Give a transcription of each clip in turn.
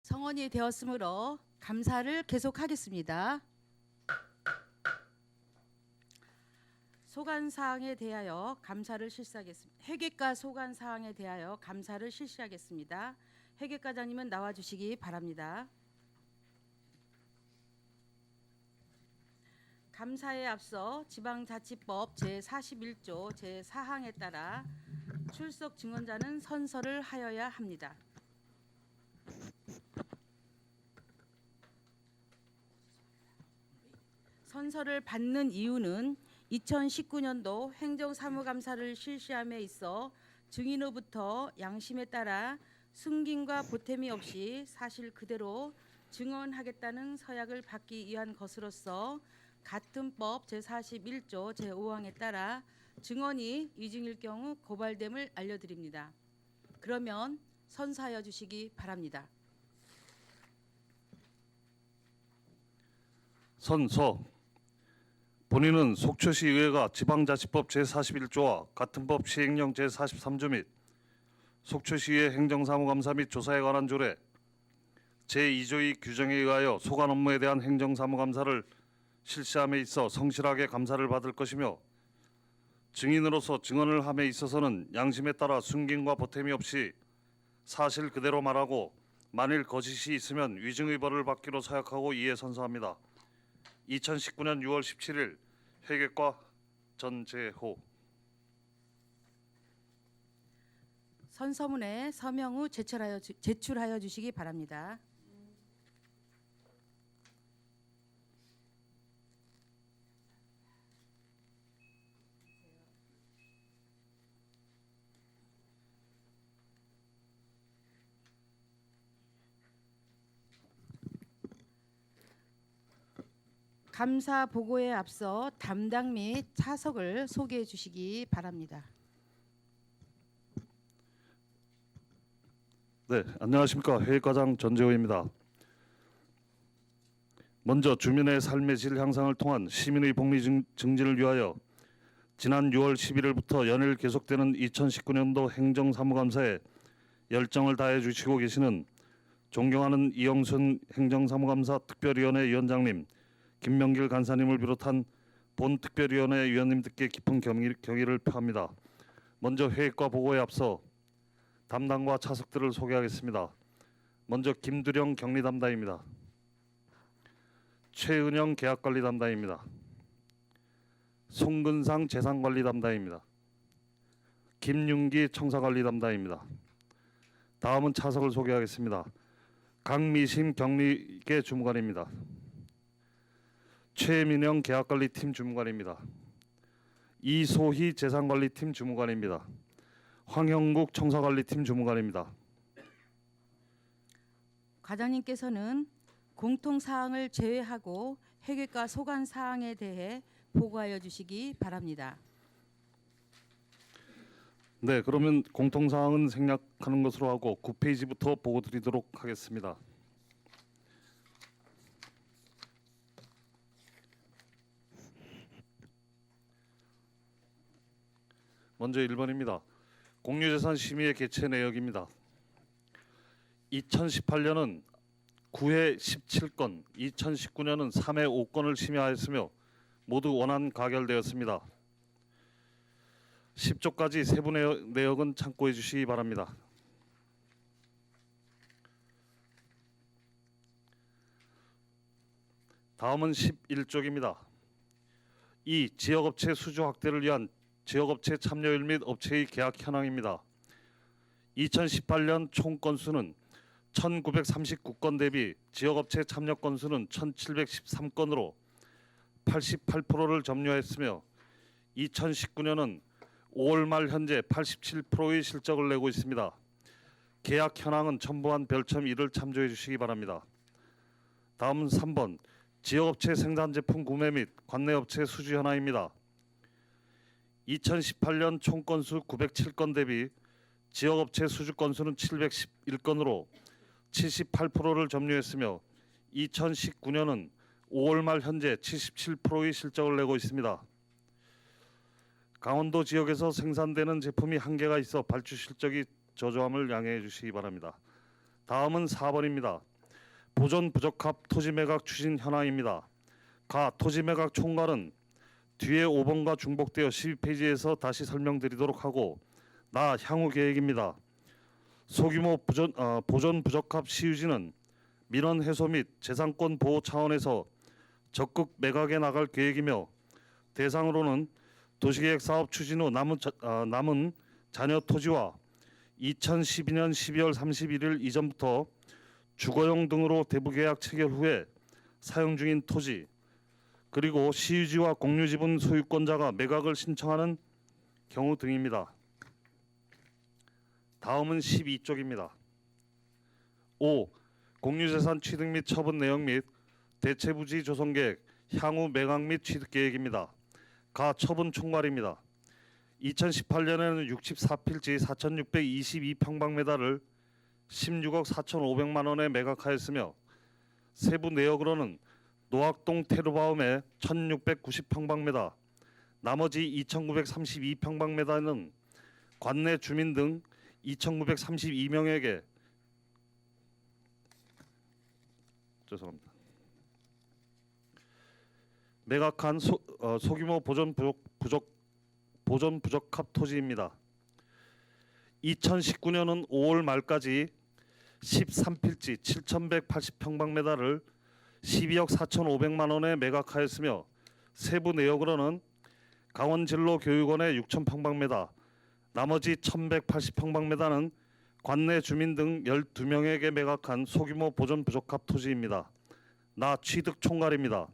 성원이 되었으므로 감사를 계속하겠습니다. 소관사항에 대하여 감사를 실시하겠습니다. 회계과 소관사항에 대하여 감사를 실시하겠습니다. 회계과장님은 나와주시기 바랍니다. 감사에 앞서 지방자치법 제41조 제4항에 따라 출석 증언자는 선서를 하여야 합니다. 선서를 받는 이유는 2019년도 행정사무감사를 실시함에 있어 증인으로부터 양심에 따라 숨김과 보탬이 없이 사실 그대로 증언하겠다는 서약을 받기 위한 것으로서 같은 법 제41조 제5항에 따라 증언이 위증일 경우 고발됨을 알려드립니다. 그러면 선서하여 주시기 바랍니다. 선서. 본인은 속초시 의회가 지방자치법 제41조와 같은 법 시행령 제43조 및 속초시의 행정사무감사 및 조사에 관한 조례 제2조의 규정에 의하여 소관 업무에 대한 행정사무감사를 실시함에 있어 성실하게 감사를 받을 것이며 증인으로서 증언을 함에 있어서는 양심에 따라 숨김과 보탬이 없이 사실 그대로 말하고 만일 거짓이 있으면 위증의 벌을 받기로 서약하고 이에 선서합니다. 2019년 6월 17일 회계과 전재호. 선서문에 서명 후 제출하여 주시기 바랍니다. 감사 보고에 앞서 담당 및 차석을 소개해 주시기 바랍니다. 네, 안녕하십니까. 회계과장 전재호입니다. 먼저 주민의 삶의 질 향상을 통한 시민의 복리 증진을 위하여 지난 6월 11일부터 연일 계속되는 2019년도 행정사무감사에 열정을 다해 주시고 계시는 존경하는 이영순 행정사무감사 특별위원회 위원장님, 김명길 간사님을 비롯한 본 특별위원회 위원님들께 깊은 경의를 표합니다. 먼저 회의과 보고에 앞서 담당과 차석들을 소개하겠습니다. 먼저 김두령 격리 담당입니다. 최은영 계약관리 담당입니다. 송근상 재산관리 담당입니다. 김윤기 청사관리 담당입니다. 다음은 차석을 소개하겠습니다. 강미심 격리계 주무관입니다. 최민영 계약관리팀 주무관입니다. 이소희 재산관리팀 주무관입니다. 황형국 청사관리팀 주무관입니다. 과장님께서는 공통사항을 제외하고 회계과 소관사항에 대해 보고하여 주시기 바랍니다. 네, 그러면 공통사항은 생략하는 것으로 하고 9페이지부터 보고 드리도록 하겠습니다. 먼저 1번입니다. 공유재산 심의의 개최 내역입니다. 2018년은 9회 17건, 2019년은 3회 5건을 심의하였으며 모두 원안 가결되었습니다. 10조까지 세부 내역은 참고해 주시기 바랍니다. 다음은 11조입니다. 이 지역업체 수주 확대를 위한 지역업체 참여율 및 업체의 계약 현황입니다. 2018년 총 건수는 1939건 대비 지역업체 참여 건수는 1713건으로 88%를 점유했으며 2019년은 5월 말 현재 87%의 실적을 내고 있습니다. 계약 현황은 첨부한 별첨 1을 참조해 주시기 바랍니다. 다음은 3번 지역업체 생산제품 구매 및 관내업체 수주 현황입니다. 2018년 총 건수 907건 대비 지역업체 수주 건수는 711건으로 78%를 점유했으며 2019년은 5월 말 현재 77%의 실적을 내고 있습니다. 강원도 지역에서 생산되는 제품이 한계가 있어 발주 실적이 저조함을 양해해 주시기 바랍니다. 다음은 4번입니다. 보존 부적합 토지 매각 추진 현황입니다. 가 토지 매각 총괄은 뒤에 5번과 중복되어 12페이지에서 다시 설명드리도록 하고 나 향후 계획입니다. 소규모 보존 부적합 시유지는 민원 해소 및 재산권 보호 차원에서 적극 매각에 나갈 계획이며 대상으로는 도시계획 사업 추진 후 남은 잔여 토지와 2012년 12월 31일 이전부터 주거용 등으로 대부 계약 체결 후에 사용 중인 토지 그리고 시유지와 공유지분 소유권자가 매각을 신청하는 경우 등입니다. 다음은 12쪽입니다. 5. 공유재산 취득 및 처분 내용 및 대체부지 조성 계획, 향후 매각 및 취득 계획입니다. 가 처분 총괄입니다. 2018년에는 64필지 4,622평방미터를 16억 4,500만 원에 매각하였으며 세부 내역으로는 노학동 테르바움의 1,690평방미터, 나머지 2,932평방미터는 관내 주민 등 2,932명에게 매각한 소규모 보존 부적합 토지입니다. 2019년은 5월 말까지 13필지 7,180평방미터를 12억 4,500만 원에 매각하였으며 세부 내역으로는 강원진로교육원의 6,000평방미터, 나머지 1,180평방미터는 관내 주민 등 12명에게 매각한 소규모 보존 부적합 토지입니다. 나 취득 총괄입니다.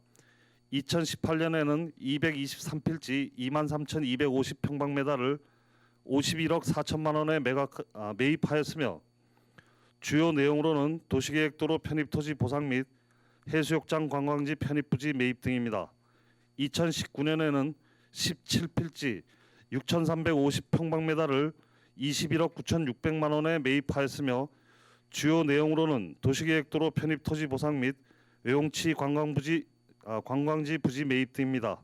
2018년에는 223필지 23,250평방미터를 51억 4천만 원에 매입하였으며 주요 내용으로는 도시계획도로 편입토지 보상 및 해수욕장 관광지 편입 부지 매입 등입니다. 2019년에는 17필지 6,350평방미터를 21억 9,600만 원에 매입하였으며 주요 내용으로는 도시계획도로 편입토지 보상 및 외용치 관광지 부지 매입 등입니다.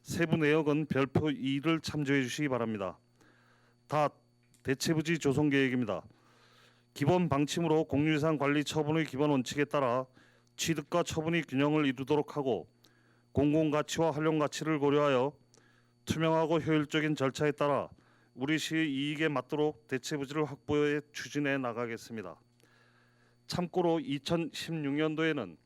세부 내역은 별표 2를 참조해 주시기 바랍니다. 다 대체부지 조성 계획입니다. 기본 방침으로 공유재산 관리 처분의 기본 원칙에 따라 취득과 처분이 균형을 이루도록 하고 공공가치와 활용가치를 고려하여 투명하고 효율적인 절차에 따라 우리 시의 이익에 맞도록 대체부지를 확보해 추진해 나가겠습니다. 참고로 2016년도에는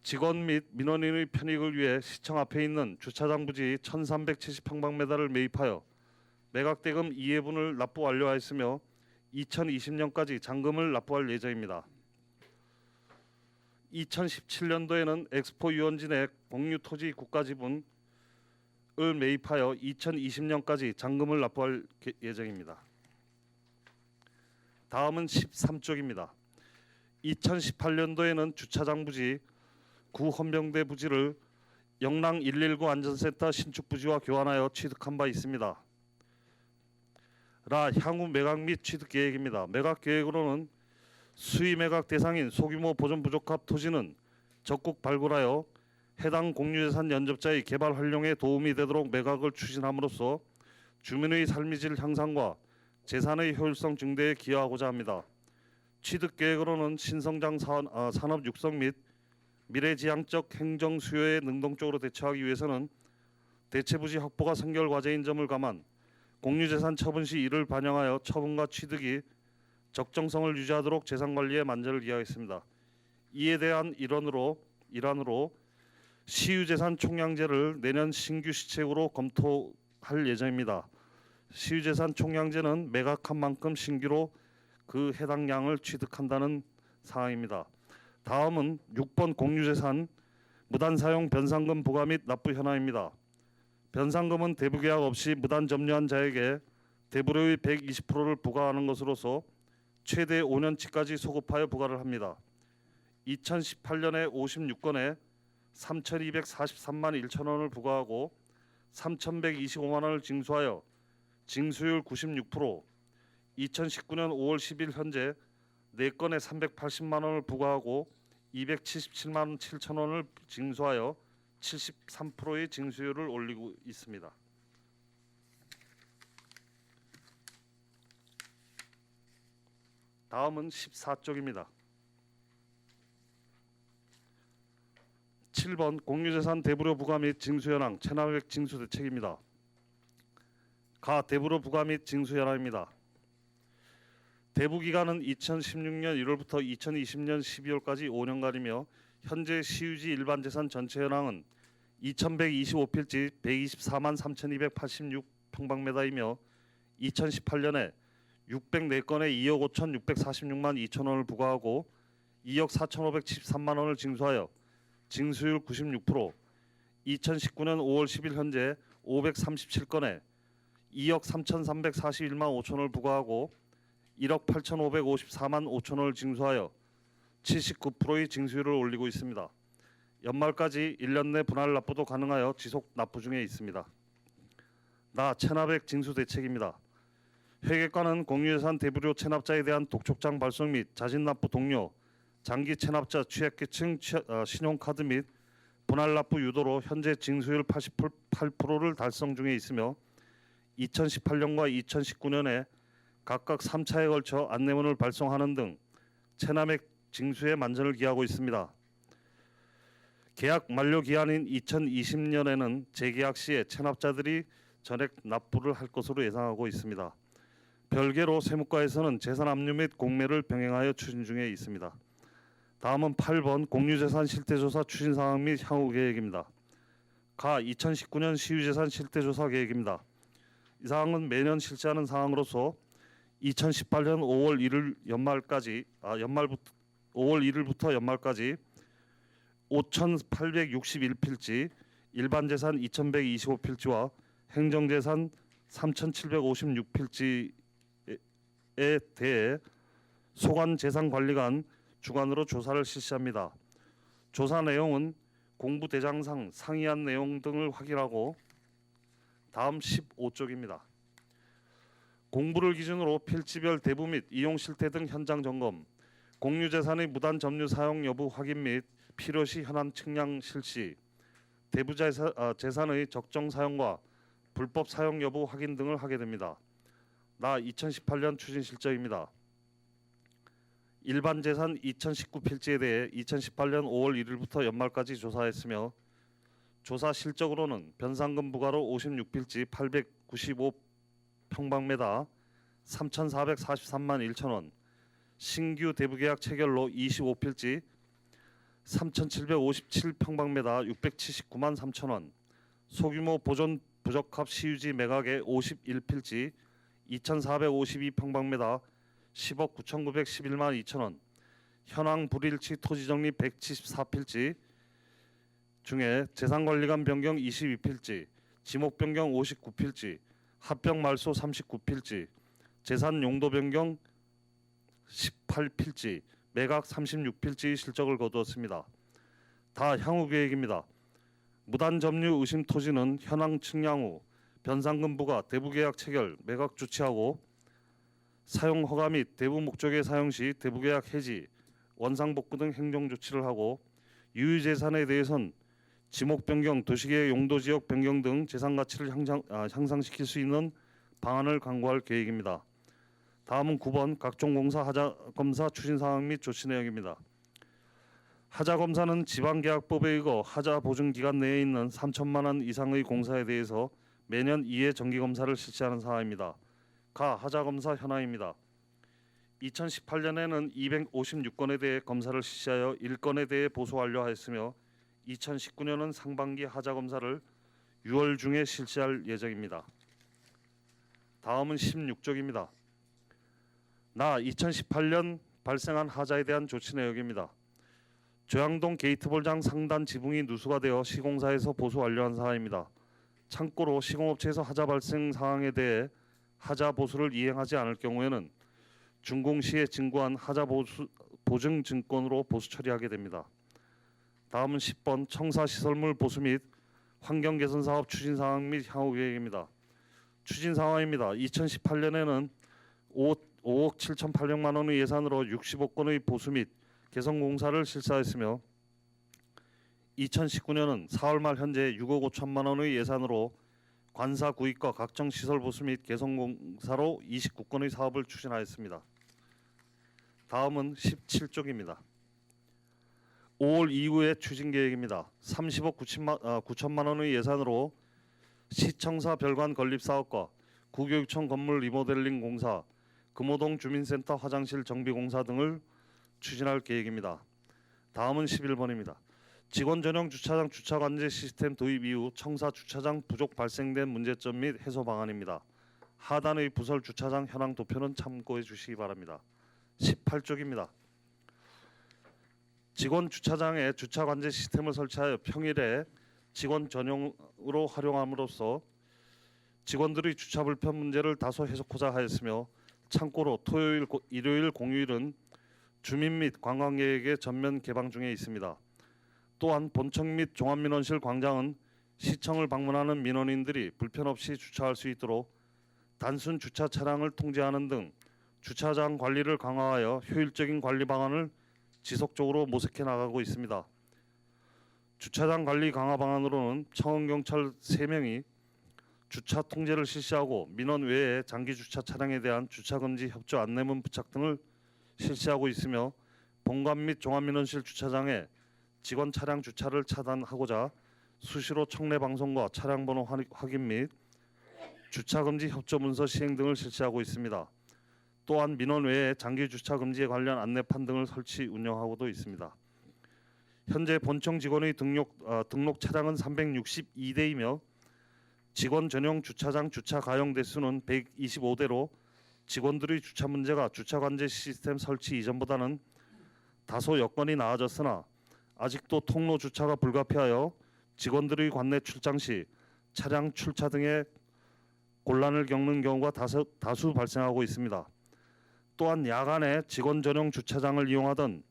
직원 및 민원인의 편익을 위해 시청 앞에 있는 주차장 부지 1,370평방미터를 매입하여 매각대금 2회분을 납부 완료하였으며 2020년까지 잔금을 납부할 예정입니다. 2017년도에는 엑스포 유원진의 공유토지 국가지분을 매입하여 2020년까지 잔금을 납부할 예정입니다. 다음은 13쪽입니다. 2018년도에는 주차장 부지 구 헌병대 부지를 영랑 119 안전센터 신축 부지와 교환하여 취득한 바 있습니다. 라 향후 매각 및 취득 계획입니다. 매각 계획으로는 수의 매각 대상인 소규모 보존 부적합 토지는 적극 발굴하여 해당 공유재산 연접자의 개발 활용에 도움이 되도록 매각을 추진함으로써 주민의 삶의 질 향상과 재산의 효율성 증대에 기여하고자 합니다. 취득 계획으로는 신성장 산업 육성 및 미래지향적 행정 수요에 능동적으로 대처하기 위해서는 대체부지 확보가 선결 과제인 점을 감안 공유재산 처분 시 이를 반영하여 처분과 취득이 적정성을 유지하도록 재산관리에 만전을 기하겠습니다. 이에 대한 일환으로 시유재산 총량제를 내년 신규 시책으로 검토할 예정입니다. 시유재산 총량제는 매각한 만큼 신규로 그 해당 양을 취득한다는 사항입니다. 다음은 6번 공유재산 무단사용 변상금 부과 및 납부 현황입니다. 변상금은 대부계약 없이 무단 점유한 자에게 대부료의 120%를 부과하는 것으로서 최대 5년치까지 소급하여 부과를 합니다. 2018년에 56건에 3,243만 1천 원을 부과하고 3,125만 원을 징수하여 징수율 96%, 2019년 5월 10일 현재 4건에 380만 원을 부과하고 277만 7천 원을 징수하여 73%의 징수율을 올리고 있습니다. 다음은 14쪽입니다. 7번 공유재산 대부료 부과 및 징수 현황 체납액 징수 대책입니다. 가 대부료 부과 및 징수 현황입니다. 대부 기간은 2016년 1월부터 2020년 12월까지 5년간이며 현재 시유지 일반 재산 전체 현황은 2,125필지 124만 3,286평방미터이며 2018년에 604건에 2억 5,646만 2천 원을 부과하고 2억 4,573만 원을 징수하여 징수율 96%, 2019년 5월 10일 현재 537건에 2억 3,341만 5천 원을 부과하고 1억 8,554만 5천 원을 징수하여 79%의 징수율을 올리고 있습니다. 연말까지 1년 내 분할 납부도 가능하여 지속 납부 중에 있습니다. 나 체납액 징수 대책입니다. 회계과는 공유재산 대부료 체납자에 대한 독촉장 발송 및 자진 납부 독려, 장기 체납자 취약계층 신용카드 및 분할 납부 유도로 현재 징수율 88%를 달성 중에 있으며 2018년과 2019년에 각각 3차에 걸쳐 안내문을 발송하는 등 체납액 징수에 만전을 기하고 있습니다. 계약 만료 기한인 2020년에는 재계약 시에 체납자들이 전액 납부를 할 것으로 예상하고 있습니다. 별개로 세무과에서는 재산 압류 및 공매를 병행하여 추진 중에 있습니다. 다음은 8번 공유재산 실태조사 추진사항 및 향후 계획입니다. 가 2019년 시유재산 실태조사 계획입니다. 이 사항은 매년 실시하는 사항으로서 2018년 5월 1일 연말까지 5월 1일부터 연말까지 5,861필지, 일반재산 2,125필지와 행정재산 3,756필지에 대해 소관재산관리관 주관으로 조사를 실시합니다. 조사 내용은 공부대장상 상이한 내용 등을 확인하고 다음 15쪽입니다. 공부를 기준으로 필지별 대부 및 이용 실태 등 현장 점검, 공유재산의 무단 점유 사용 여부 확인 및 필요시 현황 측량 실시, 대부 재산의 적정 사용과 불법 사용 여부 확인 등을 하게 됩니다. 나 2018년 추진 실적입니다. 일반 재산 2019필지에 대해 2018년 5월 1일부터 연말까지 조사했으며 조사 실적으로는 변상금 부과로 56필지 895평방미터 3,443만 1천 원, 신규 대부계약 체결로 25필지 3,757평방미터 679만 3천 원, 소규모 보존 부적합 시유지 매각에 51필지 2,452평방미터 10억 9,911만 2천 원, 현황 불일치 토지 정리 174필지 중에 재산관리관 변경 22필지, 지목 변경 59필지, 합병 말소 39필지, 재산 용도 변경 18필지, 매각 36필지의 실적을 거두었습니다. 다 향후 계획입니다. 무단 점유 의심 토지는 현황 측량 후 변상금 부과, 대부 계약 체결, 매각 조치하고 사용 허가 및 대부 목적의 사용 시 대부 계약 해지, 원상 복구 등 행정 조치를 하고 유유 재산에 대해선 지목 변경, 도시계획 용도 지역 변경 등 재산 가치를 향상시킬 수 있는 방안을 강구할 계획입니다. 다음은 9번 각종 공사 하자 검사 추진 사항 및 조치 내용입니다. 하자 검사는 지방계약법에 의거 하자 보증 기간 내에 있는 3천만 원 이상의 공사에 대해서 매년 2회 정기 검사를 실시하는 사항입니다. 가 하자 검사 현황입니다. 2018년에는 256건에 대해 검사를 실시하여 1건에 대해 보수 완료하였으며 2019년은 상반기 하자 검사를 6월 중에 실시할 예정입니다. 다음은 16쪽입니다. 나 2018년 발생한 하자에 대한 조치 내역입니다. 조양동 게이트볼장 상단 지붕이 누수가 되어 시공사에서 보수 완료한 사항입니다. 참고로 시공업체에서 하자 발생 사항에 대해 하자 보수를 이행하지 않을 경우에는 준공시에 진구한 하자 보증 증권으로 보수 처리하게 됩니다. 다음은 10번 청사시설물 보수 및 환경개선 사업 추진 사항 및 향후 계획입니다. 추진 사항입니다. 2018년에는 5억 7,800만 원의 예산으로 65건의 보수 및 개선 공사를 실시하였으며 2019년은 4월 말 현재 6억 5천만 원의 예산으로 관사 구입과 각종 시설 보수 및 개선 공사로 29건의 사업을 추진하였습니다. 다음은 17쪽입니다. 5월 이후에 추진 계획입니다. 30억 9천만 원의 예산으로 시청사 별관 건립 사업과 구교육청 건물 리모델링 공사, 금호동 주민센터 화장실 정비 공사 등을 추진할 계획입니다. 다음은 11번입니다. 직원 전용 주차장 주차 관제 시스템 도입 이후 청사 주차장 부족 발생된 문제점 및 해소 방안입니다. 하단의 부설 주차장 현황 도표는 참고해 주시기 바랍니다. 18쪽입니다. 직원 주차장에 주차 관제 시스템을 설치하여 평일에 직원 전용으로 활용함으로써 직원들의 주차 불편 문제를 다소 해소하고자 하였으며, 참고로 토요일, 일요일, 공휴일은 주민 및 관광객에게 전면 개방 중에 있습니다. 또한 본청 및 종합민원실 광장은 시청을 방문하는 민원인들이 불편 없이 주차할 수 있도록 단순 주차 차량을 통제하는 등 주차장 관리를 강화하여 효율적인 관리 방안을 지속적으로 모색해 나가고 있습니다. 주차장 관리 강화 방안으로는 청원경찰 3명이 주차 통제를 실시하고 민원 외에 장기 주차 차량에 대한 주차 금지 협조 안내문 부착 등을 실시하고 있으며, 본관 및 종합민원실 주차장에 직원 차량 주차를 차단하고자 수시로 청내 방송과 차량 번호 확인 및 주차 금지 협조 문서 시행 등을 실시하고 있습니다. 또한 민원 외에 장기 주차 금지에 관련 안내판 등을 설치 운영하고도 있습니다. 현재 본청 직원의 등록 차량은 362대이며 직원 전용 주차장 주차 가용 대수는 125대로 직원들의 주차 문제가 주차 관제 시스템 설치 이전보다는 다소 여건이 나아졌으나 아직도 통로 주차가 불가피하여 직원들의 관내 출장 시 차량 출차 등의 곤란을 겪는 경우가 다수 발생하고 있습니다. 또한 야간에 직원 전용 주차장을 이용하던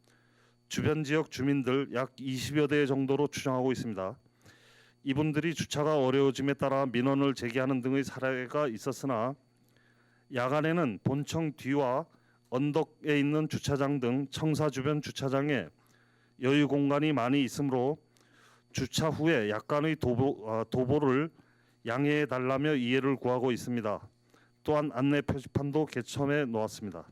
주변 지역 주민들 약 20여 대 정도로 추정하고 있습니다. 이분들이 주차가 어려워짐에 따라 민원을 제기하는 등의 사례가 있었으나, 야간에는 본청 뒤와 언덕에 있는 주차장 등 청사 주변 주차장에 여유 공간이 많이 있으므로 주차 후에 약간의 도보를 양해해 달라며 이해를 구하고 있습니다. 또한 안내 표지판도 개첨해 놓았습니다.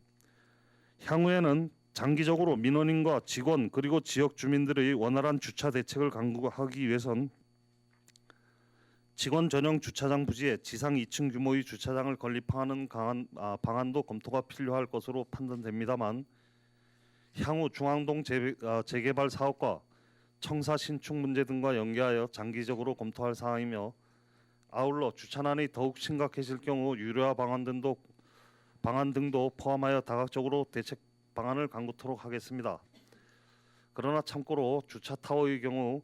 향후에는 장기적으로 민원인과 직원 그리고 지역 주민들의 원활한 주차 대책을 강구하기 위해선 직원 전용 주차장 부지에 지상 2층 규모의 주차장을 건립하는 방안도 검토가 필요할 것으로 판단됩니다만, 향후 중앙동 재개발 사업과 청사 신축 문제 등과 연계하여 장기적으로 검토할 사항이며, 아울러 주차난이 더욱 심각해질 경우 유료화 방안 등도 포함하여 다각적으로 대책 방안을 강구토록 하겠습니다. 그러나 참고로 주차 타워의 경우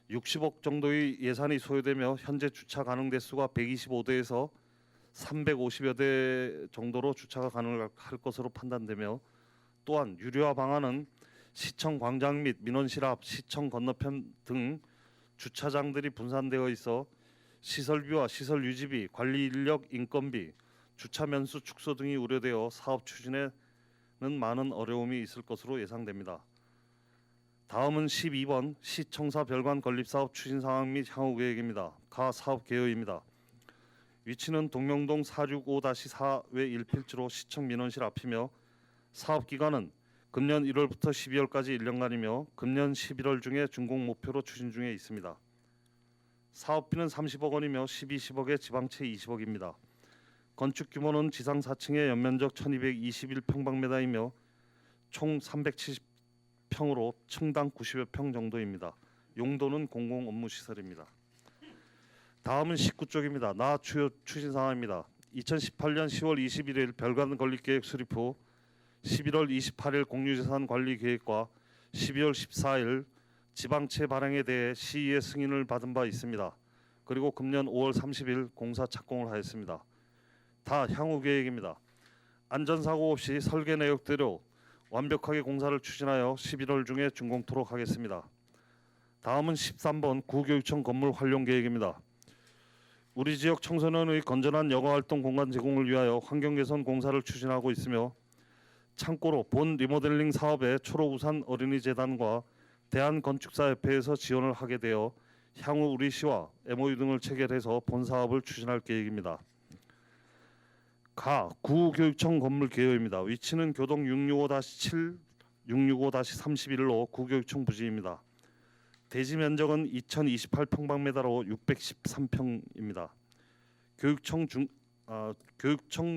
60억 정도의 예산이 소요되며 현재 주차 가능 대수가 125대에서 350여 대 정도로 주차가 가능할 것으로 판단되며, 또한 유료화 방안은 시청 광장 및 민원실 앞, 시청 건너편 등 주차장들이 분산되어 있어 시설비와 시설 유지비, 관리 인력, 인건비, 주차 면수 축소 등이 우려되어 사업 추진에는 많은 어려움이 있을 것으로 예상됩니다. 다음은 12번 시청사 별관 건립 사업 추진 상황 및 향후 계획입니다. 가 사업 개요입니다. 위치는 동명동 465-4외 1필지로 시청 민원실 앞이며, 사업 기간은 금년 1월부터 12월까지 1년간이며 금년 11월 중에 준공 목표로 추진 중에 있습니다. 사업비는 30억 원이며 12,10억에 지방채 20억입니다. 건축 규모는 지상 4층에 연면적 1,221평방미터이며 총 370평으로 층당 90여 평 정도입니다. 용도는 공공 업무 시설입니다. 다음은 19쪽입니다. 나 주요 추진 사항입니다. 2018년 10월 21일 별관 건립 계획 수립 후 11월 28일 공유재산 관리 계획과 12월 14일 지방채 발행에 대해 시의회 승인을 받은 바 있습니다. 그리고 금년 5월 30일 공사 착공을 하였습니다. 다 향후 계획입니다. 안전사고 없이 설계 내역대로 완벽하게 공사를 추진하여 11월 중에 준공토록 하겠습니다. 다음은 13번 구교육청 건물 활용 계획입니다. 우리 지역 청소년의 건전한 여가활동 공간 제공을 위하여 환경개선 공사를 추진하고 있으며, 참고로 본 리모델링 사업에 초록우산 어린이재단과 대한건축사협회에서 지원을 하게 되어 향후 우리 시와 MOU 등을 체결해서 본 사업을 추진할 계획입니다. 가 구교육청 건물 개요입니다. 위치는 교동 665-7, 665-31로 구교육청 부지입니다. 대지 면적은 2028평방미터로 613평입니다. 교육청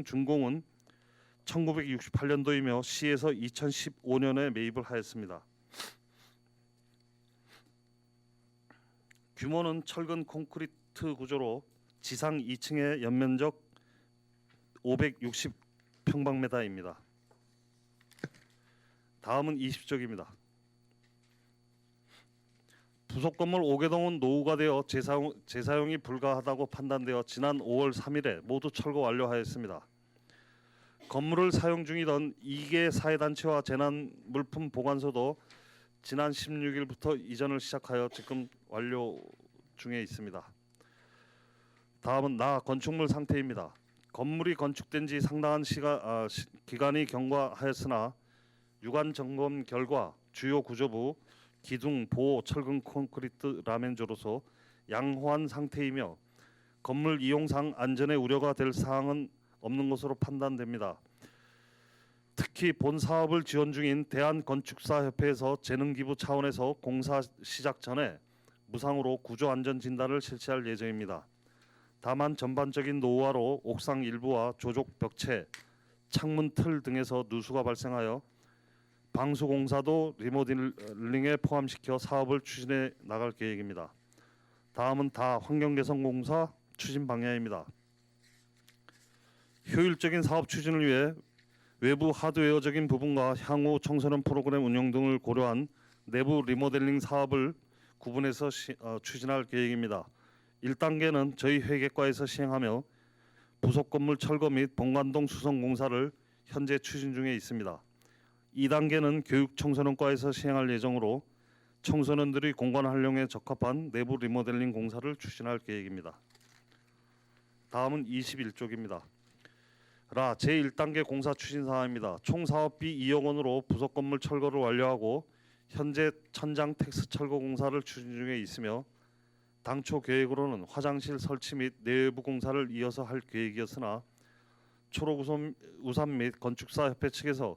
준공은 1968년도이며 시에서 2015년에 매입을 하였습니다. 규모는 철근 콘크리트 구조로 지상 2층의 연면적 560평방미터입니다. 다음은 20쪽입니다. 부속 건물 5개동은 노후가 되어 재사용이 불가하다고 판단되어 지난 5월 3일에 모두 철거 완료하였습니다. 건물을 사용 중이던 2개 사회단체와 재난물품 보관소도 지난 16일부터 이전을 시작하여 지금 완료 중에 있습니다. 다음은 건축물 상태입니다. 건물이 건축된 지 상당한 기간이 경과하였으나 유관 점검 결과 주요 구조부, 기둥, 보호, 철근 콘크리트 라멘조로서 양호한 상태이며 건물 이용상 안전에 우려가 될 사항은 없는 것으로 판단됩니다. 특히 본 사업을 지원 중인 대한건축사협회에서 재능기부 차원에서 공사 시작 전에 무상으로 구조안전진단을 실시할 예정입니다. 다만 전반적인 노후화로 옥상 일부와 조족 벽체, 창문 틀 등에서 누수가 발생하여 방수공사도 리모델링에 포함시켜 사업을 추진해 나갈 계획입니다. 다음은 환경개선공사 추진 방향입니다. 효율적인 사업 추진을 위해 외부 하드웨어적인 부분과 향후 청소년 프로그램 운영 등을 고려한 내부 리모델링 사업을 구분해서 추진할 계획입니다. 1단계는 저희 회계과에서 시행하며 부속 건물 철거 및 본관동 수성 공사를 현재 추진 중에 있습니다. 2단계는 교육 청소년과에서 시행할 예정으로 청소년들이 공간 활용에 적합한 내부 리모델링 공사를 추진할 계획입니다. 다음은 21쪽입니다. 제1단계 공사 추진 사항입니다. 총 사업비 2억 원으로 부속 건물 철거를 완료하고 현재 천장 텍스 철거 공사를 추진 중에 있으며 당초 계획으로는 화장실 설치 및 내부 공사를 이어서 할 계획이었으나 초록우산 및 건축사협회 측에서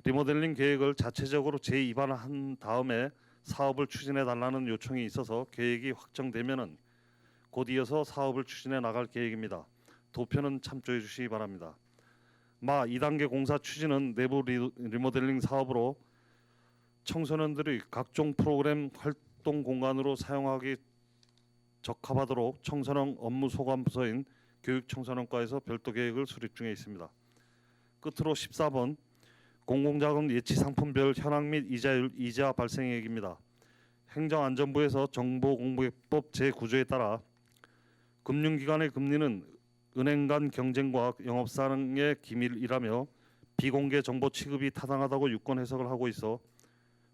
리모델링 계획을 자체적으로 재입안한 다음에 사업을 추진해 달라는 요청이 있어서 계획이 확정되면은 곧 이어서 사업을 추진해 나갈 계획입니다. 도표는 참조해 주시기 바랍니다. 2단계 공사 추진은 내부 리모델링 사업으로 청소년들이 각종 프로그램 활동 공간으로 사용하기 적합하도록 청소년 업무 소관 부서인 교육청소년과에서 별도 계획을 수립 중에 있습니다. 끝으로 14번 공공자금 예치 상품별 현황 및 이자율, 이자 발생액입니다. 행정안전부에서 정보공개법 제9조에 따라 금융기관의 금리는 은행 간 경쟁과 영업사항의 기밀이라며 비공개 정보 취급이 타당하다고 유권 해석을 하고 있어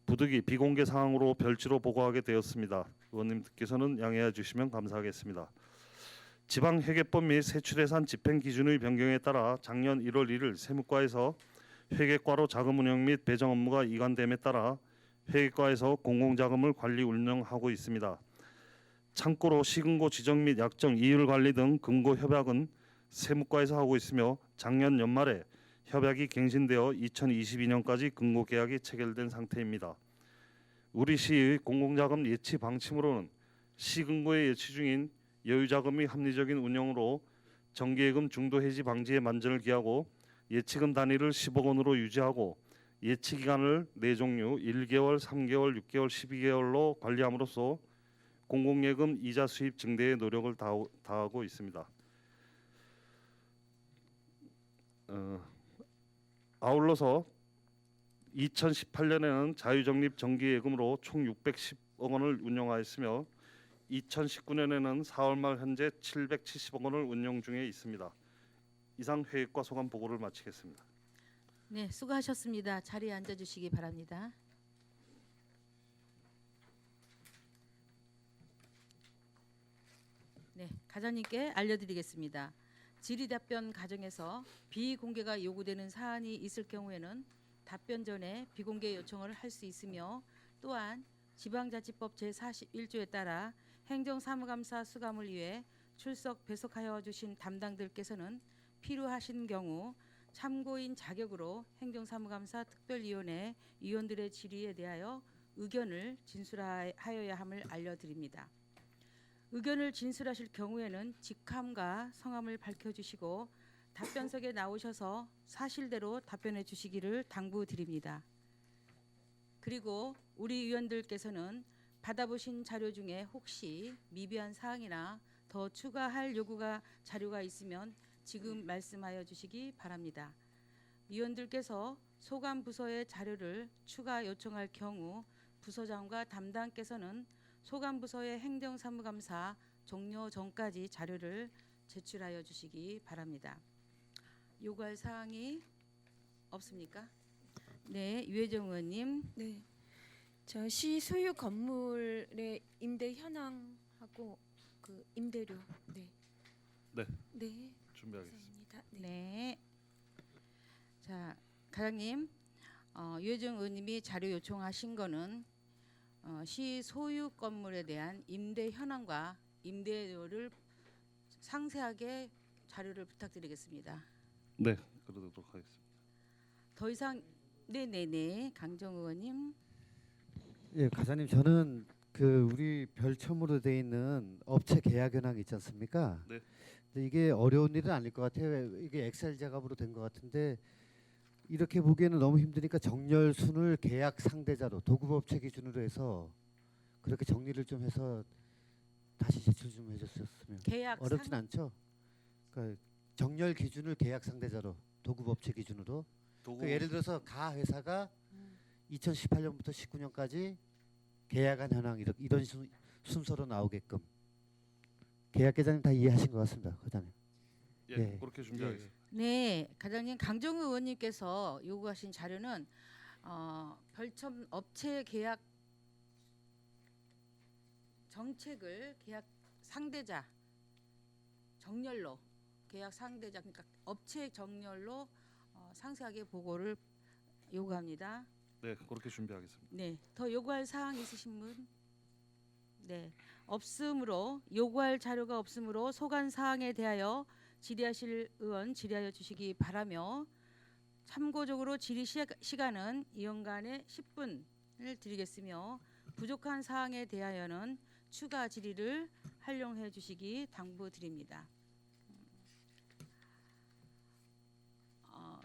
부득이 비공개 사항으로 별지로 보고하게 되었습니다. 의원님께서는 양해해 주시면 감사하겠습니다. 지방회계법 및 세출예산 집행 기준의 변경에 따라 작년 1월 1일 세무과에서 회계과로 자금 운영 및 배정 업무가 이관됨에 따라 회계과에서 공공자금을 관리 운영하고 있습니다. 참고로 시금고 지정 및 약정, 이율 관리 등 금고 협약은 세무과에서 하고 있으며 작년 연말에 협약이 갱신되어 2022년까지 금고 계약이 체결된 상태입니다. 우리 시의 공공자금 예치 방침으로는 시금고에 예치 중인 여유자금의 합리적인 운영으로 정기예금 중도 해지 방지에 만전을 기하고 예치금 단위를 10억 원으로 유지하고 예치 기간을 4종류 1개월, 3개월, 6개월, 12개월로 관리함으로써 공공예금 이자 수입 증대에 노력을 다하고 있습니다. 아울러서 2018년에는 자유적립 정기예금으로 총 610억 원을 운영하였으며 2019년에는 4월 말 현재 770억 원을 운영 중에 있습니다. 이상 회계과 소감 보고를 마치겠습니다. 네, 수고하셨습니다. 자리에 앉아주시기 바랍니다. 네, 과장님께 알려드리겠습니다. 질의답변 과정에서 비공개가 요구되는 사안이 있을 경우에는 답변 전에 비공개 요청을 할 수 있으며 또한 지방자치법 제41조에 따라 행정사무감사 수감을 위해 출석 배석하여 주신 담당들께서는 필요하신 경우 참고인 자격으로 행정사무감사 특별위원회 위원들의 질의에 대하여 의견을 진술하여야 함을 알려드립니다. 의견을 진술하실 경우에는 직함과 성함을 밝혀주시고 답변석에 나오셔서 사실대로 답변해 주시기를 당부드립니다. 그리고 우리 위원들께서는 받아보신 자료 중에 혹시 미비한 사항이나 더 추가할 자료가 있으면 지금 말씀하여 주시기 바랍니다. 위원들께서 소관 부서의 자료를 추가 요청할 경우 부서장과 담당께서는 소관 부서의 행정사무감사 종료 전까지 자료를 제출하여 주시기 바랍니다. 요구할 사항이 없습니까? 네, 유혜정 의원님. 네, 저 시 소유 건물의 임대 현황하고 그 임대료, 네, 네, 네, 준비하겠습니다. 감사합니다. 네. 네. 자, 과장님, 유혜정 의원님이 자료 요청하신 거는 시 소유 건물에 대한 임대 현황과 임대료를 상세하게 자료를 부탁드리겠습니다. 네, 그러도록 하겠습니다. 더 이상 네네네 강정 의원님. 예, 가사님 저는 그 우리 별첨으로 돼 있는 업체 계약 현황 있지 않습니까? 네. 근데 이게 어려운 일은 아닐 것 같아요. 이게 엑셀 작업으로 된 것 같은데 이렇게 보기에는 너무 힘드니까 정렬순을 계약 상대자로 도급업체 기준으로 해서 그렇게 정리를 좀 해서 다시 제출 좀 해줬었으면 계약 어렵진 않죠? 그러니까 정렬 기준을 계약 상대자로 도급업체 기준으로 그 예를 들어서 가 회사가 2018년부터 19년까지 계약한 현황 이런 순서로 나오게끔 계약 계장님 다 이해하신 것 같습니다, 과장님. 예, 예. 그렇게 준비하겠습니다. 네, 과장님 강정우 의원님께서 요구하신 자료는 별첨 업체 계약 정책을 계약 상대자 정렬로 계약 상대자 그러니까 업체 정렬로 상세하게 보고를 요구합니다. 네, 그렇게 준비하겠습니다. 네, 더 요구할 사항 있으신 분? 네, 없으므로 요구할 자료가 없으므로 소관 사항에 대하여 질의하실 의원 질의하여 주시기 바라며 참고적으로 질의 시간은 이원간에 10분을 드리겠으며 부족한 사항에 대하여는 추가 질의를 활용해 주시기 당부드립니다.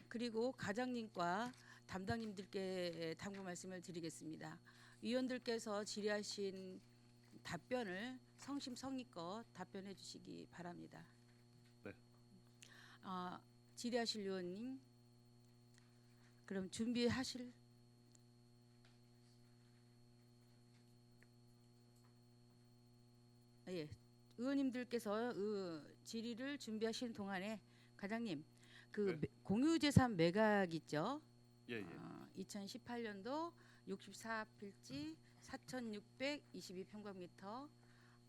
그리고 과장님과 담당님들께 당부 말씀을 드리겠습니다. 위원들께서 질의하신 답변을 성심성의껏 답변해 주시기 바랍니다. 네. 질의하실 의원님, 그럼 준비하실. 예, 의원님들께서 질의를 준비하시는 동안에 과장님, 그 네. 공유재산 매각 있죠? 예, 예. 2018년도 64필지 4,622평방미터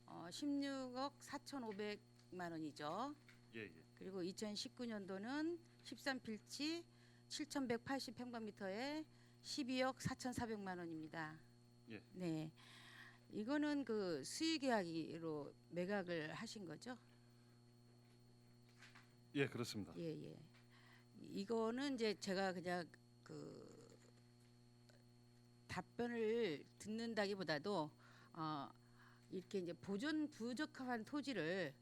16억 4,500만 원이죠. 예, 예. 그리고 2019년도는 13필지 7,180평방미터에 12억 4,400만 원입니다. 예. 네, 이거는 그 수의계약으로 매각을 하신 거죠? 예, 그렇습니다. 예, 예. 이거는 이제 제가 그냥 그 답변을 듣는다기보다도 이렇게 이제 보존 부적합한 토지를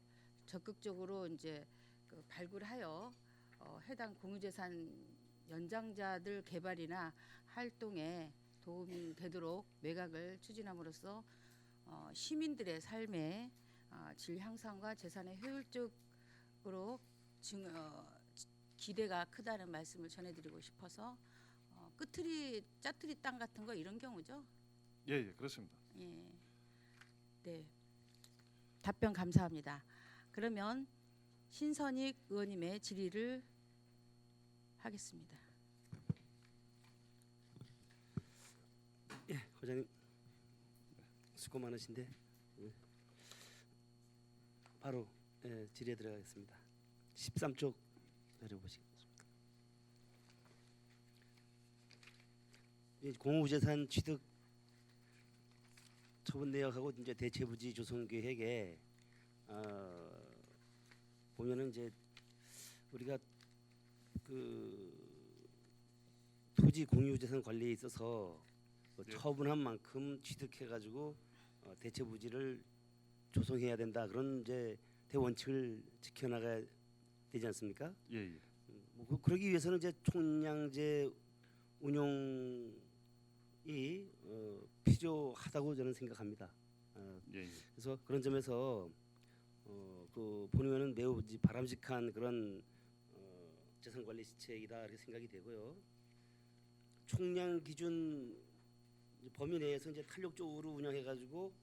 적극적으로 이제 그 발굴하여 해당 공유재산 연장자들 개발이나 활동에 도움이 되도록 매각을 추진함으로써 시민들의 삶의 질 향상과 재산의 효율적으로 기대가 크다는 말씀을 전해드리고 싶어서 끄트리 짜투리 땅 같은 거 이런 경우죠. 예, 예, 그렇습니다. 예, 네. 답변 감사합니다. 그러면 신선익 의원님의 질의를 하겠습니다. 예, 과장님 수고 많으신데 바로 질의에 들어가겠습니다. 13쪽 내려보시겠습니다. 공유재산 취득 처분 내역하고 이제 대체부지 조성 계획에 보면은 이제 우리가 그 토지 공유재산 관리에 있어서 그 예. 처분한 만큼 취득해가지고 대체 부지를 조성해야 된다 그런 이제 대원칙을 지켜나가야 되지 않습니까? 예, 예. 그러기 위해서는 이제 총량제 운용이 필요하다고 저는 생각합니다. 예, 예. 그래서 그런 점에서 그 본의원은 매우 이제 바람직한 그런 재산 관리 시책이다 이렇게 생각이 되고요. 총량 기준 범위 내에서 이제 탄력적으로 운영해가지고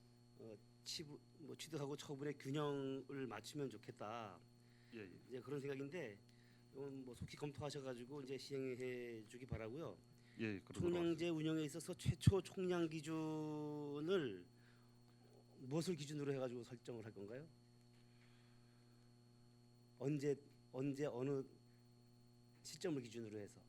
취득하고 처분의 균형을 맞추면 좋겠다. 예, 예. 이제 그런 생각인데 이건 뭐 속히 검토하셔가지고 이제 시행해주기 바라고요. 예, 그런 거 총량제 운영에 있어서 최초 총량 기준을 무엇을 기준으로 해가지고 설정을 할 건가요? 언제 어느 시점을 기준으로 해서?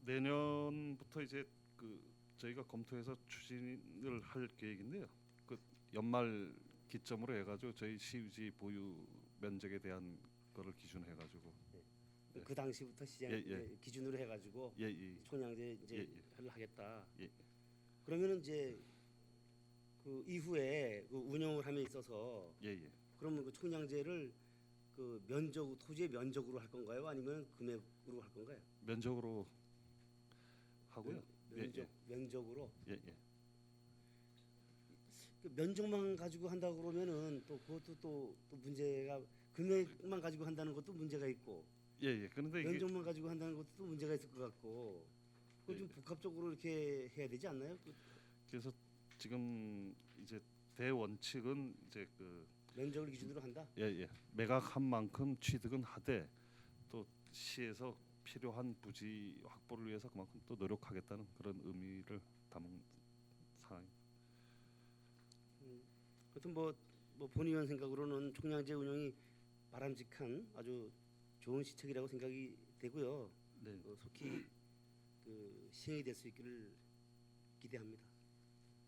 내년부터 이제 그 저희가 검토해서 추진을 할 계획인데요. 그 연말 기점으로 해가지고 저희 시유지 보유 면적에 대한 거를 기준해가지고 네. 그 당시부터 시장 예, 예. 이제 기준으로 해가지고 예, 예, 총량제 이제 예, 예. 를 하겠다. 예. 그러면은 이제 그 이후에 그 운영을 함에 있어서 예, 예. 그러면 그 총량제를 그 면적 토지의 면적으로 할 건가요? 아니면 금액으로 할 건가요? 면적으로 하고요. 면적으로 예, 예. 그 면적만 가지고 한다 그러면은 또 그것도 또 문제가 금액만 가지고 한다는 것도 문제가 있고 예, 예. 그런데 이게 면적만 가지고 한다는 것도 또 문제가 있을 것 같고 그걸 예, 좀 예. 복합적으로 이렇게 해야 되지 않나요? 그래서 지금 이제 대원칙은 이제 그 면적을 기준으로 한다. 예, 예. 매각한 만큼 취득은 하되 또 시에서 필요한 부지 확보를 위해서 그만큼 또 노력하겠다는 그런 의미를 담은 사항입니다. 하여튼 뭐 본의원 생각으로는 총량제 운영이 바람직한 아주 좋은 시책이라고 생각이 되고요. 네. 속히 그 시행이 될 수 있기를 기대합니다.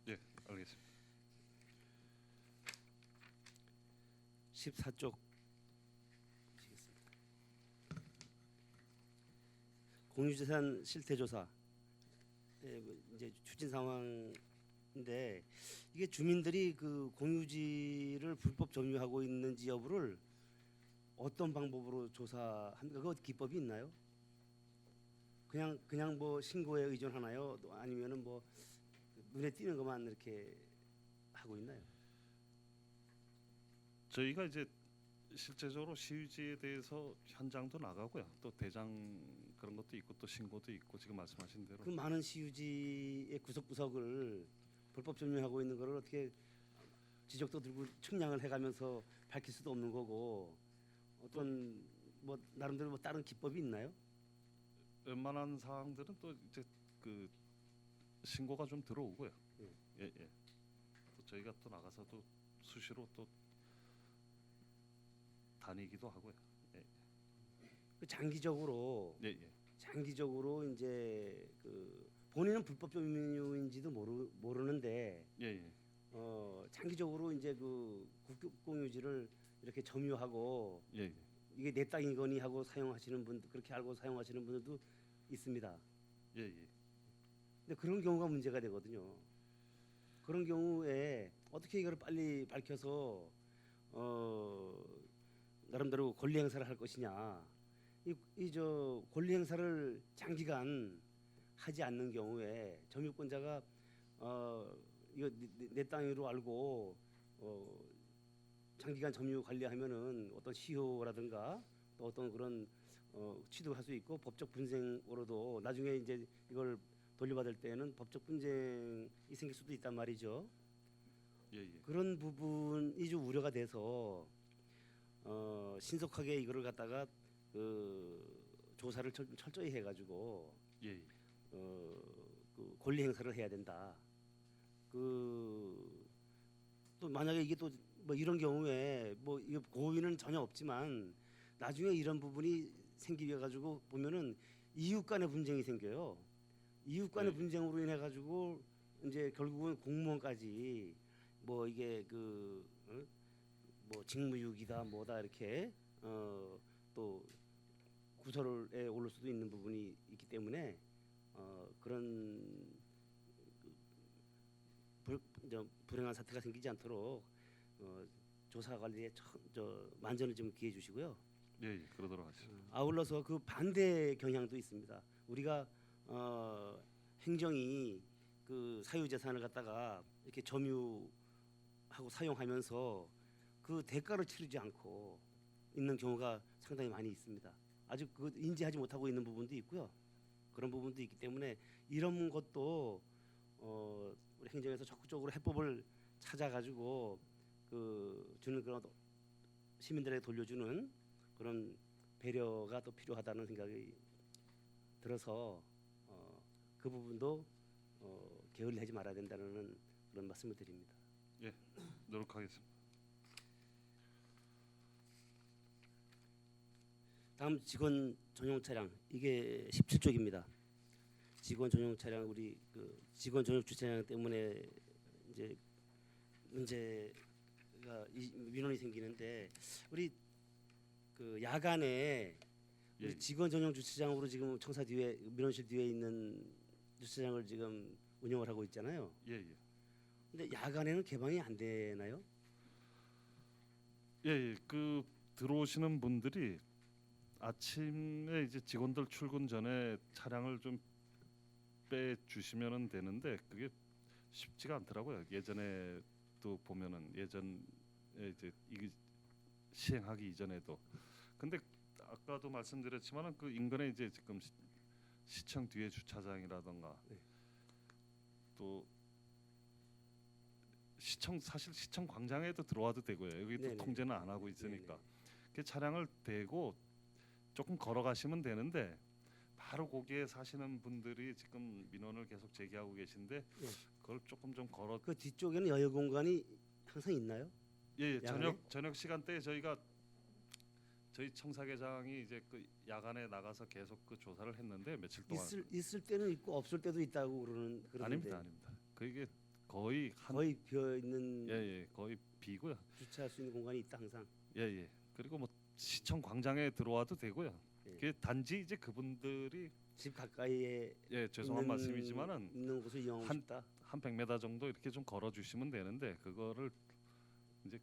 예, 알겠습니다. 14쪽 보시겠습니다. 공유재산 실태조사 뭐 이제 추진 상황인데 이게 주민들이 그 공유지를 불법 점유하고 있는지 여부를 어떤 방법으로 조사합니까? 그 기법이 있나요? 그냥 뭐 신고에 의존하나요? 또 아니면은 뭐 눈에 띄는 것만 이렇게 하고 있나요? 저희가 이제 실제적으로 시유지에 대해서 현장도 나가고요. 또 대장 그런 것도 있고 또 신고도 있고 지금 말씀하신 대로 그 많은 시유지의 구석구석을 불법 점유하고 있는 거를 어떻게 지적도 들고 측량을 해가면서 밝힐 수도 없는 거고 어떤 뭐 나름대로 뭐 다른 기법이 있나요? 웬만한 사항들은 또 이제 그 신고가 좀 들어오고요. 예. 예, 예. 또 저희가 또 나가서도 수시로 또 다니기도 하고요. 예, 그 장기적으로 예, 예. 이제 그 본인은 불법 점유인지도 모르는데 예, 예. 장기적으로 이제 그 국有공유지를 이렇게 점유하고 예, 예. 이게 내 땅이거니 하고 사용하시는 분 그렇게 알고 사용하시는 분들도 있습니다. 예, 예. 근데 그런 경우가 문제가 되거든요. 그런 경우에 어떻게 이걸 빨리 밝혀서 나름대로 권리 행사를 할 것이냐. 이 저 권리 행사를 장기간 하지 않는 경우에 점유권자가 이거 내 땅으로 알고 장기간 점유 관리하면은 어떤 시효라든가 또 어떤 그런 취득할 수 있고 법적 분쟁으로도 나중에 이제 이걸 돌려받을 때에는 법적 분쟁이 생길 수도 있단 말이죠. 예, 예. 그런 부분이 좀 우려가 돼서 신속하게 이거를 갖다가 조사를 철저히 해가지고 예, 예. 그 권리 행사를 해야 된다. 또 만약에 이게 또 뭐 이런 경우에 뭐 이거 고의는 전혀 없지만 나중에 이런 부분이 생기게 가지고 보면은 이웃 간의 분쟁이 생겨요. 이웃 간의 네. 분쟁으로 인해 가지고 이제 결국은 공무원까지 뭐 이게 뭐 직무유기다 뭐다 이렇게 또 구설에 오를 수도 있는 부분이 있기 때문에 그런 불행한 사태가 생기지 않도록 조사 관리에 만전을 좀 기해 주시고요. 예, 예, 그러도록 하시죠. 아울러서 그 반대 경향도 있습니다. 우리가 행정이 그 사유재산을 갖다가 이렇게 점유하고 사용하면서 그 대가를 치르지 않고 있는 경우가 상당히 많이 있습니다. 아직 그 인지하지 못하고 있는 부분도 있고요. 그런 부분도 있기 때문에 이런 것도 우리 행정에서 적극적으로 해법을 찾아가지고 그 주는 그런 시민들에게 돌려주는 그런 배려가 또 필요하다는 생각이 들어서 그 부분도 게을리하지 말아야 된다는 그런 말씀을 드립니다. 예, 노력하겠습니다. 다음 직원 전용 차량 이게 17쪽입니다. 직원 전용 차량 우리 그 직원 전용 주차장 때문에 이제 문제가 민원이 생기는데 우리 그 야간에 예, 우리 직원 전용 주차장으로 지금 청사 뒤에 민원실 뒤에 있는 주차장을 지금 운영을 하고 있잖아요. 예, 예. 근데 야간에는 개방이 안 되나요? 예, 예. 그 들어오시는 분들이 아침에 이제 직원들 출근 전에 차량을 좀 빼주시면은 되는데 그게 쉽지가 않더라고요. 예전에도 보면은 예전에 이제 이게 시행하기 이전에도 근데 아까도 말씀드렸지만은 그 인근에 이제 지금 시청 뒤에 주차장이라던가 네. 또 사실 시청 광장에도 들어와도 되고요. 여기도 네네. 통제는 안 하고 있으니까 네네. 그 차량을 대고 조금 걸어가시면 되는데 바로 거기에 사시는 분들이 지금 민원을 계속 제기하고 계신데 네. 그걸 조금 좀 걸어 그 뒤쪽에는 여유 공간이 항상 있나요? 예, 야간에? 저녁 시간대에 저희 청사계장이 이제 그 야간에 나가서 계속 그 조사를 했는데 며칠 동안 있을 때는 있고 없을 때도 있다고 그러는데 아닙니다. 그게 거의 거의 비어 있는 예, 거의 비고요. 주차할 수 있는 공간이 있다 항상. 예. 그리고 뭐 시청 광장에 들어와도 되고요. 예. 그게 단지 이제 그분들이 집 가까이에 죄송한 있는, 말씀이지만은 있는 곳을 이용하고 한- 싶다. 한 100m 정도 이렇게 좀 걸어 주시면 되는데 그거를 이제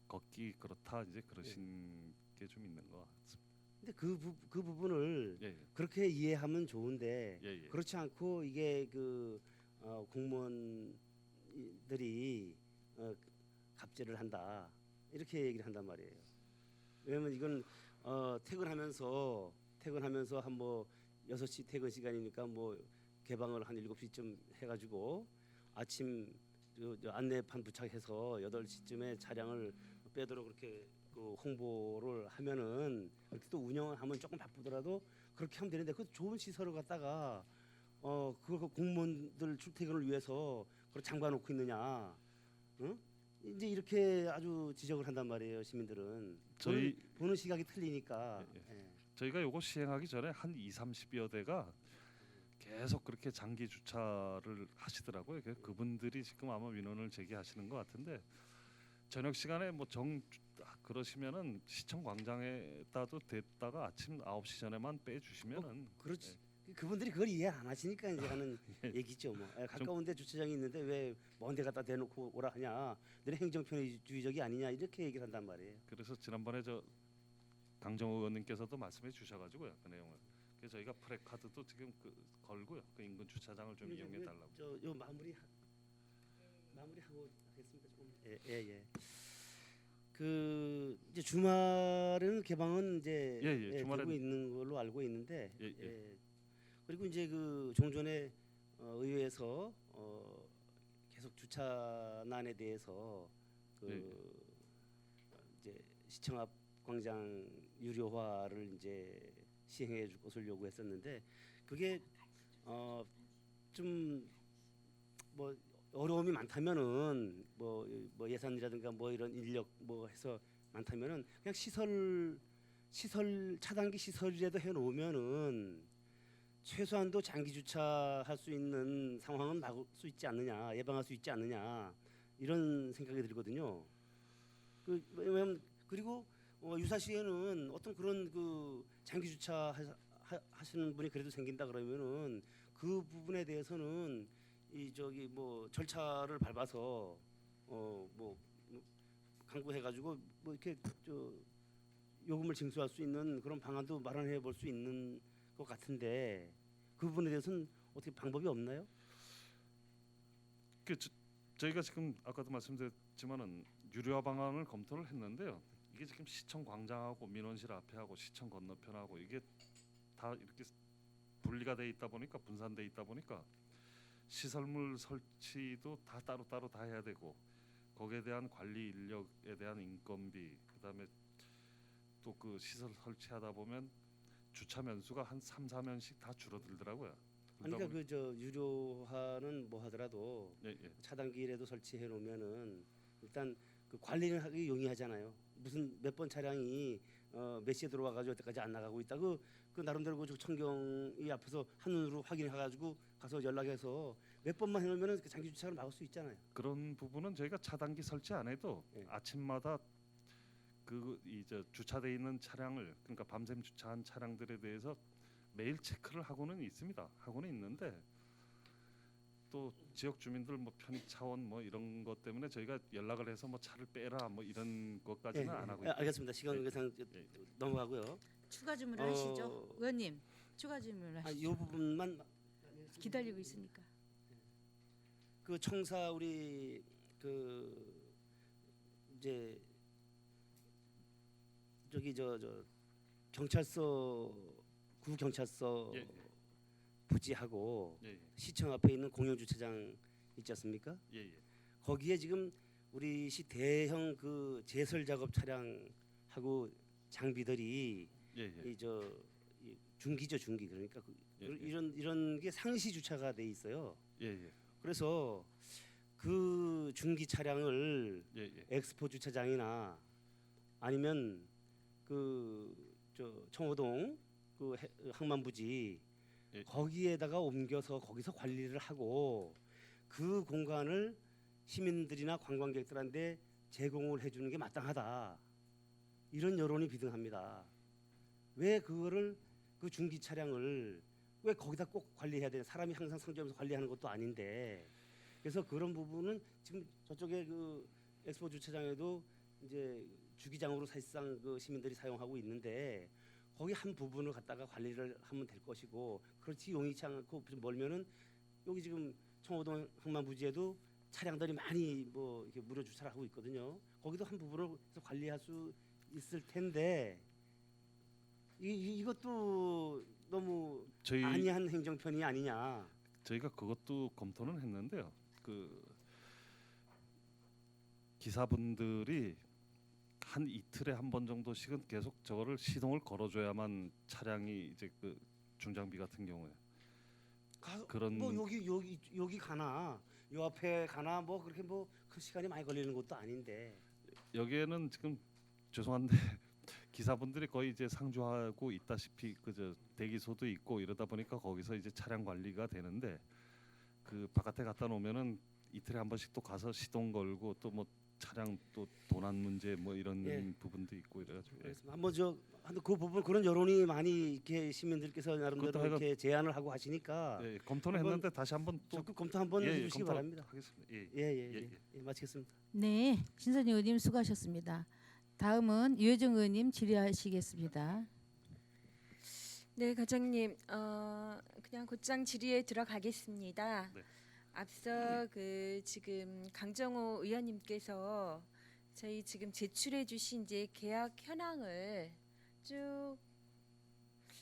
걷기 그렇다 이제 그러신 게 좀 있는 것 같습니다. 근데 그 부분을 예. 그렇게 이해하면 좋은데 예. 그렇지 않고 이게 그 공무원들이 갑질을 한다 이렇게 얘기를 한단 말이에요. 왜냐면 이건 퇴근하면서 한 뭐 6시 퇴근 시간이니까 뭐 개방을 한 7시쯤 해가지고 아침 저 안내판 부착해서 8시쯤에 차량을 빼도록 그렇게 그 홍보를 하면은 그렇게 또 운영을 하면 조금 바쁘더라도 그렇게 하면 되는데 그 좋은 시설을 갖다가 그거 공무원들 출퇴근을 위해서 그걸 잠가놓고 있느냐, 응? 이제 이렇게 아주 지적을 한단 말이에요 시민들은. 보는 시각이 틀리니까. 예. 저희가 요거 시행하기 전에 한 2-30여 대가 계속 그렇게 장기 주차를 하시더라고요. 그분들이 지금 아마 민원을 제기하시는 것 같은데 저녁 시간에 뭐 그러시면은 시청 광장에다도 댔다가 아침 9시 전에만 빼주시면은 그렇지. 그분들이 그걸 이해 안 하시니까 이제 하는 예. 얘기죠. 뭐 가까운데 주차장이 있는데 왜 먼데 갖다 대놓고 오라 하냐? 너네 행정편의주의적이 아니냐 이렇게 얘기를 한단 말이에요. 그래서 지난번에 저 강정호 의원님께서도 말씀해 주셔가지고요 그 내용을. 그래서 저희가 프레카드도 지금 걸고요. 그 인근 주차장을 좀 이용해 달라고. 요 마무리하고 하겠습니다. 조금. 예. 그 이제 주말에는 개방은 이제 예, 주말에는- 되고 있는 걸로 알고 있는데 예. 그리고 이제 그 종전에 의회에서 계속 주차난에 대해서 그 이제 시청 앞 광장 유료화를 이제 시행해 줄 것을 요구했었는데 그게 좀 뭐 어려움이 많다면은 뭐 예산이라든가 뭐 이런 인력 뭐 해서 많다면은 그냥 시설 차단기 시설이라도 해 놓으면은 최소한도 장기 주차할 수 있는 상황은 막을 수 있지 않느냐, 예방할 수 있지 않느냐 이런 생각이 들거든요. 왜냐면 그리고 유사시에는 어떤 그런 그 장기 주차 하시는 분이 그래도 생긴다 그러면은 그 부분에 대해서는 이 저기 뭐 절차를 밟아서 뭐 강구해가지고 뭐 이렇게 저 요금을 징수할 수 있는 그런 방안도 마련해 볼 수 있는 것 같은데 그 부분에 대해서는 어떻게 방법이 없나요? 저희가 지금 아까도 말씀드렸지만은 유료화 방안을 검토를 했는데요. 이게 지금 시청 광장하고 민원실 앞에하고 시청 건너편하고 이게 다 이렇게 분리가 돼 있다 보니까 분산돼 있다 보니까 시설물 설치도 다 따로따로 다 해야 되고 거기에 대한 관리 인력에 대한 인건비 그다음에 또 그 시설 설치하다 보면 주차 면수가 한 3, 4면씩 다 줄어들더라고요. 그러니까 그 저 유료화는 뭐 하더라도 예, 예. 차단기라도 설치해 놓으면은 일단 그 관리는 하기 용이하잖아요. 무슨 몇 번 차량이 몇 시에 들어와가지고 여태까지 안 나가고 있다. 그 나름대로 그 청경이 앞에서 한눈으로 확인해가지고 가서 연락해서 몇 번만 해놓으면은 그 장기 주차를 막을 수 있잖아요. 그런 부분은 저희가 차단기 설치 안 해도 예. 아침마다 그 이제 주차돼 있는 차량을 그러니까 밤샘 주차한 차량들에 대해서 매일 체크를 하고는 있습니다. 하고는 있는데 또 지역 주민들 뭐 편의 차원 뭐 이런 것 때문에 저희가 연락을 해서 뭐 차를 빼라 뭐 이런 것까지는 안 하고 있습니다. 알겠습니다. 시간 예. 관계상 예. 넘어가고요. 추가 질문을 하시죠. 의원님 추가 질문을 하시죠. 이 부분만 기다리고 있으니까. 그 청사 우리 그 이제 저기 저 경찰서 구 경찰서 예. 부지하고 예, 시청 앞에 있는 공영 주차장 있지 않습니까? 예, 예. 거기에 지금 우리 시 대형 그 제설 작업 차량하고 장비들이 예, 예. 이 중기죠 중기 그러니까 예, 예. 이런 게 상시 주차가 돼 있어요. 예, 예. 그래서 그 중기 차량을 예, 예. 엑스포 주차장이나 아니면 그 저 청호동 그 항만부지 예. 거기에다가 옮겨서 거기서 관리를 하고 그 공간을 시민들이나 관광객들한테 제공을 해주는 게 마땅하다. 이런 여론이 비등합니다. 왜 그거를 그 중기 차량을 왜 거기다 꼭 관리해야 되나? 사람이 항상 상점에서 관리하는 것도 아닌데. 그래서 그런 부분은 지금 저쪽에 그 엑스포 주차장에도 이제 주기장으로 사실상 그 시민들이 사용하고 있는데 거기 한 부분을 갖다가 관리를 하면 될 것이고 그렇지 용이치 않고 좀 멀면은 여기 지금 청호동 항만부지에도 차량들이 많이 뭐 이렇게 무료 주차를 하고 있거든요. 거기도 한 부분을 해서 관리할 수 있을 텐데 이것도 너무 저희 안이한 행정편이 아니냐. 저희가 그것도 검토는 했는데요. 그 기사분들이 한 이틀에 한 번 정도씩은 계속 저거를 시동을 걸어줘야만 차량이 이제 그 중장비 같은 경우에 그런 뭐 여기 가나 요 앞에 가나 뭐 그렇게 뭐 그 시간이 많이 걸리는 것도 아닌데 여기에는 지금 죄송한데 기사분들이 거의 이제 상주하고 있다시피 그저 대기소도 있고 이러다 보니까 거기서 이제 차량 관리가 되는데 그 바깥에 갖다 놓으면은 이틀에 한 번씩 또 가서 시동 걸고 또 뭐 차량 또 도난 문제 뭐 이런 예. 부분도 있고 이래가지고 예. 그래서 한번 그 부분 그런 여론이 많이 이렇게 시민들께서 나름대로 그것도 이렇게 제안을 하고 하시니까 예, 검토는 한번 했는데 다시 한번 또 적극 검토 한번 해주시기 바랍니다. 하겠습니다. 예. 예예예 마치겠습니다. 네, 신선희 의원님 수고하셨습니다. 다음은 유혜정 의원님 질의하시겠습니다. 네, 과장님, 그냥 곧장 질의에 들어가겠습니다. 네. 앞서 그 지금 강정호 의원님께서 저희 지금 제출해주신 이제 계약 현황을 쭉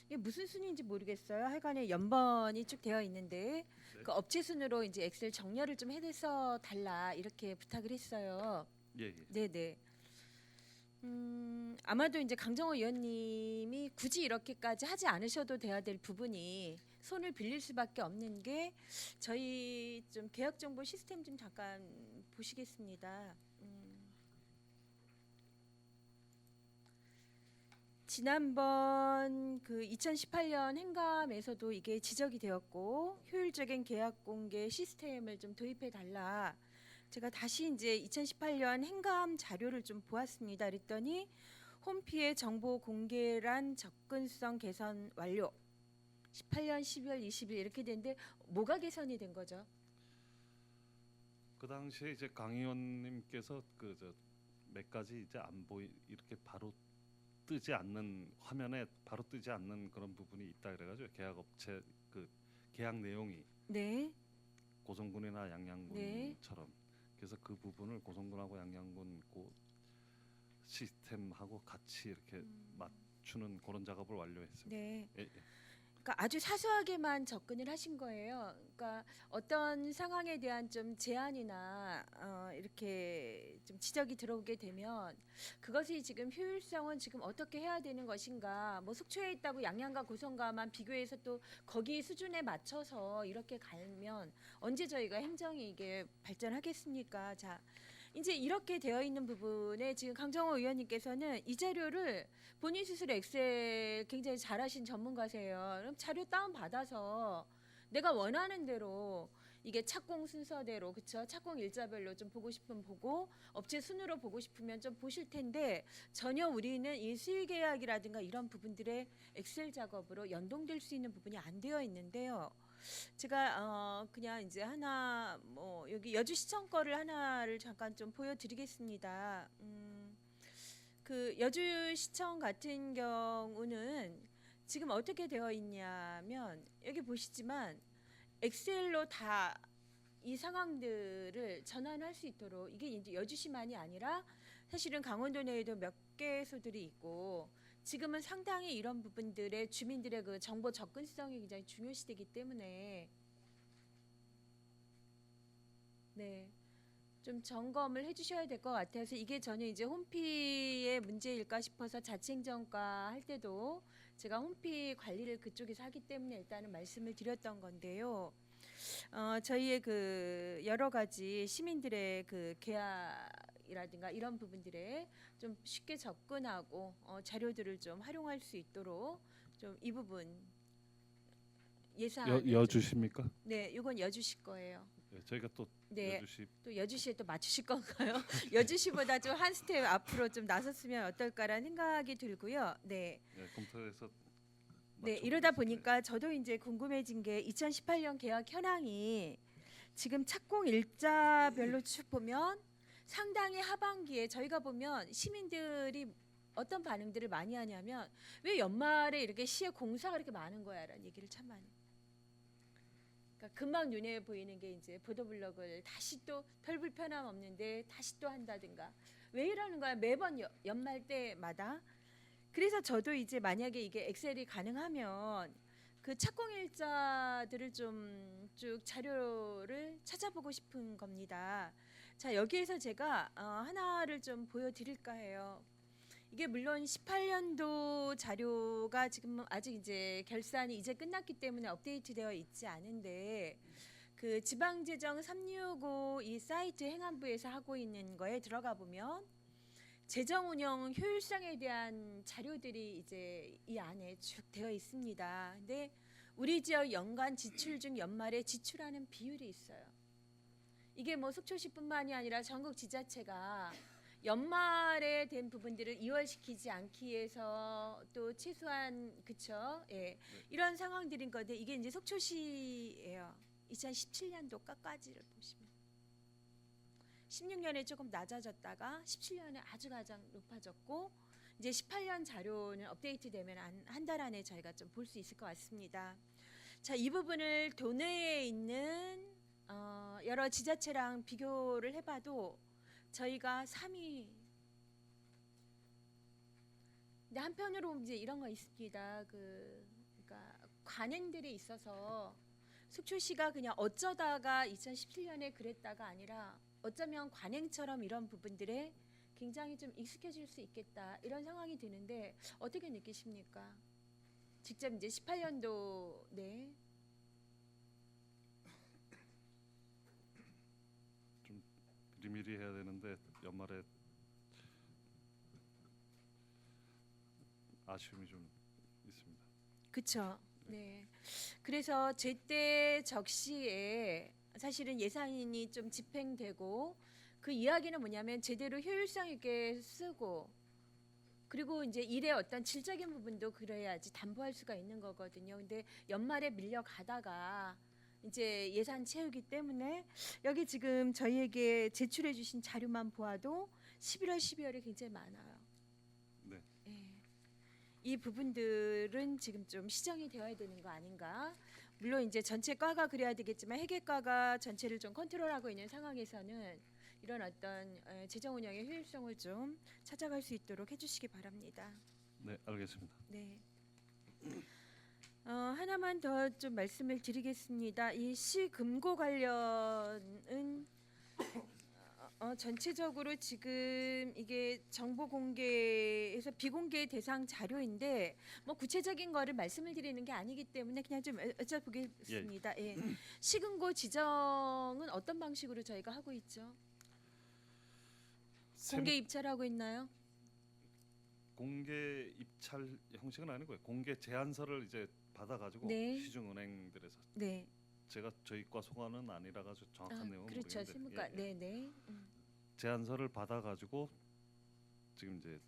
이게 무슨 순위인지 모르겠어요. 하여간에 연번이 쭉 되어 있는데 네. 그 업체 순으로 이제 엑셀 정렬을 좀 해서 달라 이렇게 부탁을 했어요. 예, 예. 네네. 아마도 이제 강정호 의원님이 굳이 이렇게까지 하지 않으셔도 돼야 될 부분이 손을 빌릴 수밖에 없는 게 저희 좀 계약 정보 시스템 좀 잠깐 보시겠습니다. 지난번 그 2018년 행감에서도 이게 지적이 되었고 효율적인 계약 공개 시스템을 좀 도입해 달라. 제가 다시 이제 2018년 행감 자료를 좀 보았습니다. 그랬더니 홈피의 정보 공개란 접근성 개선 완료. 18년 12월 20일 이렇게 됐는데 뭐가 개선이 된 거죠? 그 당시에 이제 강 의원님께서 그 저 몇 가지 이제 안 보이 이렇게 바로 뜨지 않는 화면에 바로 뜨지 않는 그런 부분이 있다 그래가지고 계약업체 그 계약 내용이 네. 고성군이나 양양군처럼 그래서 그 부분을 고성군하고 양양군 그 시스템하고 같이 이렇게 맞추는 그런 작업을 완료했습니다. 네. 예, 예. 그러니까 아주 사소하게만 접근을 하신 거예요. 그러니까 어떤 상황에 대한 좀 제한이나 이렇게 좀 지적이 들어오게 되면 그것이 지금 효율성은 지금 어떻게 해야 되는 것인가? 뭐 속초에 있다고 양양과 고성과만 비교해서 또 거기 수준에 맞춰서 이렇게 가면 언제 저희가 행정이 이게 발전하겠습니까? 자, 이제 이렇게 되어 있는 부분에 지금 강정호 의원님께서는 이 자료를 본인 스스로 엑셀 굉장히 잘하신 전문가세요. 그럼 자료 다운 받아서 내가 원하는 대로 이게 착공 순서대로 그쵸? 착공 일자별로 좀 보고 싶으면 보고 업체 순으로 보고 싶으면 좀 보실 텐데 전혀 우리는 이 수의 계약이라든가 이런 부분들의 엑셀 작업으로 연동될 수 있는 부분이 안 되어 있는데요. 제가 그냥 이제 하나 뭐 여기 여주시청 거를 하나를 잠깐 좀 보여드리겠습니다. 그 여주시청 같은 경우는 지금 어떻게 되어 있냐면 여기 보시지만 엑셀로 다 이 상황들을 전환할 수 있도록 이게 이제 여주시만이 아니라 사실은 강원도 내에도 몇 개소들이 있고 지금은 상당히 이런 부분들의 주민들의 그 정보 접근성이 굉장히 중요시되기 때문에 네. 좀 점검을 해주셔야 될 것 같아서 이게 저는 이제 홈피의 문제일까 싶어서 자치행정과 할 때도 제가 홈피 관리를 그쪽에서 하기 때문에 일단은 말씀을 드렸던 건데요. 저희의 그 여러 가지 시민들의 그 계약이라든가 이런 부분들에 좀 쉽게 접근하고 자료들을 좀 활용할 수 있도록 좀 이 부분 예산 여주십니까? 네, 이건 여주시 거예요. 예, 저희가 또 네. 여주시 또 여주시에 또 맞추실 건가요? 여주시보다 좀 한 스텝 앞으로 좀 나섰으면 어떨까라는 생각이 들고요. 네. 예, 검토해서 네, 이러다 보니까 저도 이제 궁금해진 게 2018년 계약 현황이 지금 착공 일자별로 쭉 보면 상당히 하반기에 저희가 보면 시민들이 어떤 반응들을 많이 하냐면 왜 연말에 이렇게 시에 공사가 이렇게 많은 거야라는 얘기를 참 많이. 그러니까 금방 눈에 보이는 게 이제 보도블록을 다시 또 별 불편함 없는데 다시 또 한다든가 왜 이러는 거야 매번 연말 때마다. 그래서 저도 이제 만약에 이게 엑셀이 가능하면 그 착공 일자들을 좀 쭉 자료를 찾아보고 싶은 겁니다. 자, 여기에서 제가 하나를 좀 보여드릴까 해요. 이게 물론 18년도 자료가 지금 아직 이제 결산이 이제 끝났기 때문에 업데이트되어 있지 않은데 그 지방재정 365 이 사이트 행안부에서 하고 있는 거에 들어가 보면 재정 운영 효율성에 대한 자료들이 이제 이 안에 쭉 되어 있습니다. 근데 우리 지역 연간 지출 중 연말에 지출하는 비율이 있어요. 이게 뭐 속초시뿐만이 아니라 전국 지자체가 연말에 된 부분들을 이월시키지 않기 위해서 또 최소한 그쵸? 예. 이런 상황들인 건데 이게 이제 속초시예요. 2017년도까지를 보시면 16년에 조금 낮아졌다가 17년에 아주 가장 높아졌고 이제 18년 자료는 업데이트되면 한 달 안에 저희가 좀 볼 수 있을 것 같습니다. 자, 이 부분을 도내에 있는 여러 지자체랑 비교를 해봐도 저희가 3위. 근데 한편으로 이제 이런 거 있습니다. 그러니까 관행들이 있어서 속초시가 그냥 어쩌다가 2017년에 그랬다가 아니라 어쩌면 관행처럼 이런 부분들에 굉장히 좀 익숙해질 수 있겠다 이런 상황이 드는데 어떻게 느끼십니까? 직접 이제 18년도 네. 좀 미리미리 해야 되는데 연말에 아쉬움이 좀 있습니다. 그렇죠. 네. 그래서 제때 적시에 사실은 예산이 좀 집행되고 그 이야기는 뭐냐면 제대로 효율성 있게 쓰고 그리고 이제 일의 어떤 질적인 부분도 그래야지 담보할 수가 있는 거거든요. 근데 연말에 밀려가다가 이제 예산 채우기 때문에 여기 지금 저희에게 제출해 주신 자료만 보아도 11월, 12월에 굉장히 많아요. 네. 예. 이 부분들은 지금 좀 시정이 되어야 되는 거 아닌가? 물론 이제 전체 과가 그래야 되겠지만 회계과가 전체를 좀 컨트롤하고 있는 상황에서는 이런 어떤 재정 운영의 효율성을 좀 찾아갈 수 있도록 해주시기 바랍니다. 네, 알겠습니다. 네. 하나만 더 좀 말씀을 드리겠습니다. 이 시금고 관련은 전체적으로 지금 이게 정보 공개에서 비공개 대상 자료인데 뭐 구체적인 거를 말씀을 드리는 게 아니기 때문에 그냥 좀 여쭤보겠습니다. 예. 시금고 지정은 어떤 방식으로 저희가 하고 있죠? 공개 입찰하고 있나요? 공개 입찰 형식은 아니고요. 공개 제안서를 이제 받아가지고 네. 시중은행들에서 네. 제가 저희과 소관은 아니라 가지고 정확한 내용은 그렇죠. 모르겠는데 세무과. 네, 네. 제안서를 받아가지고 지금 이제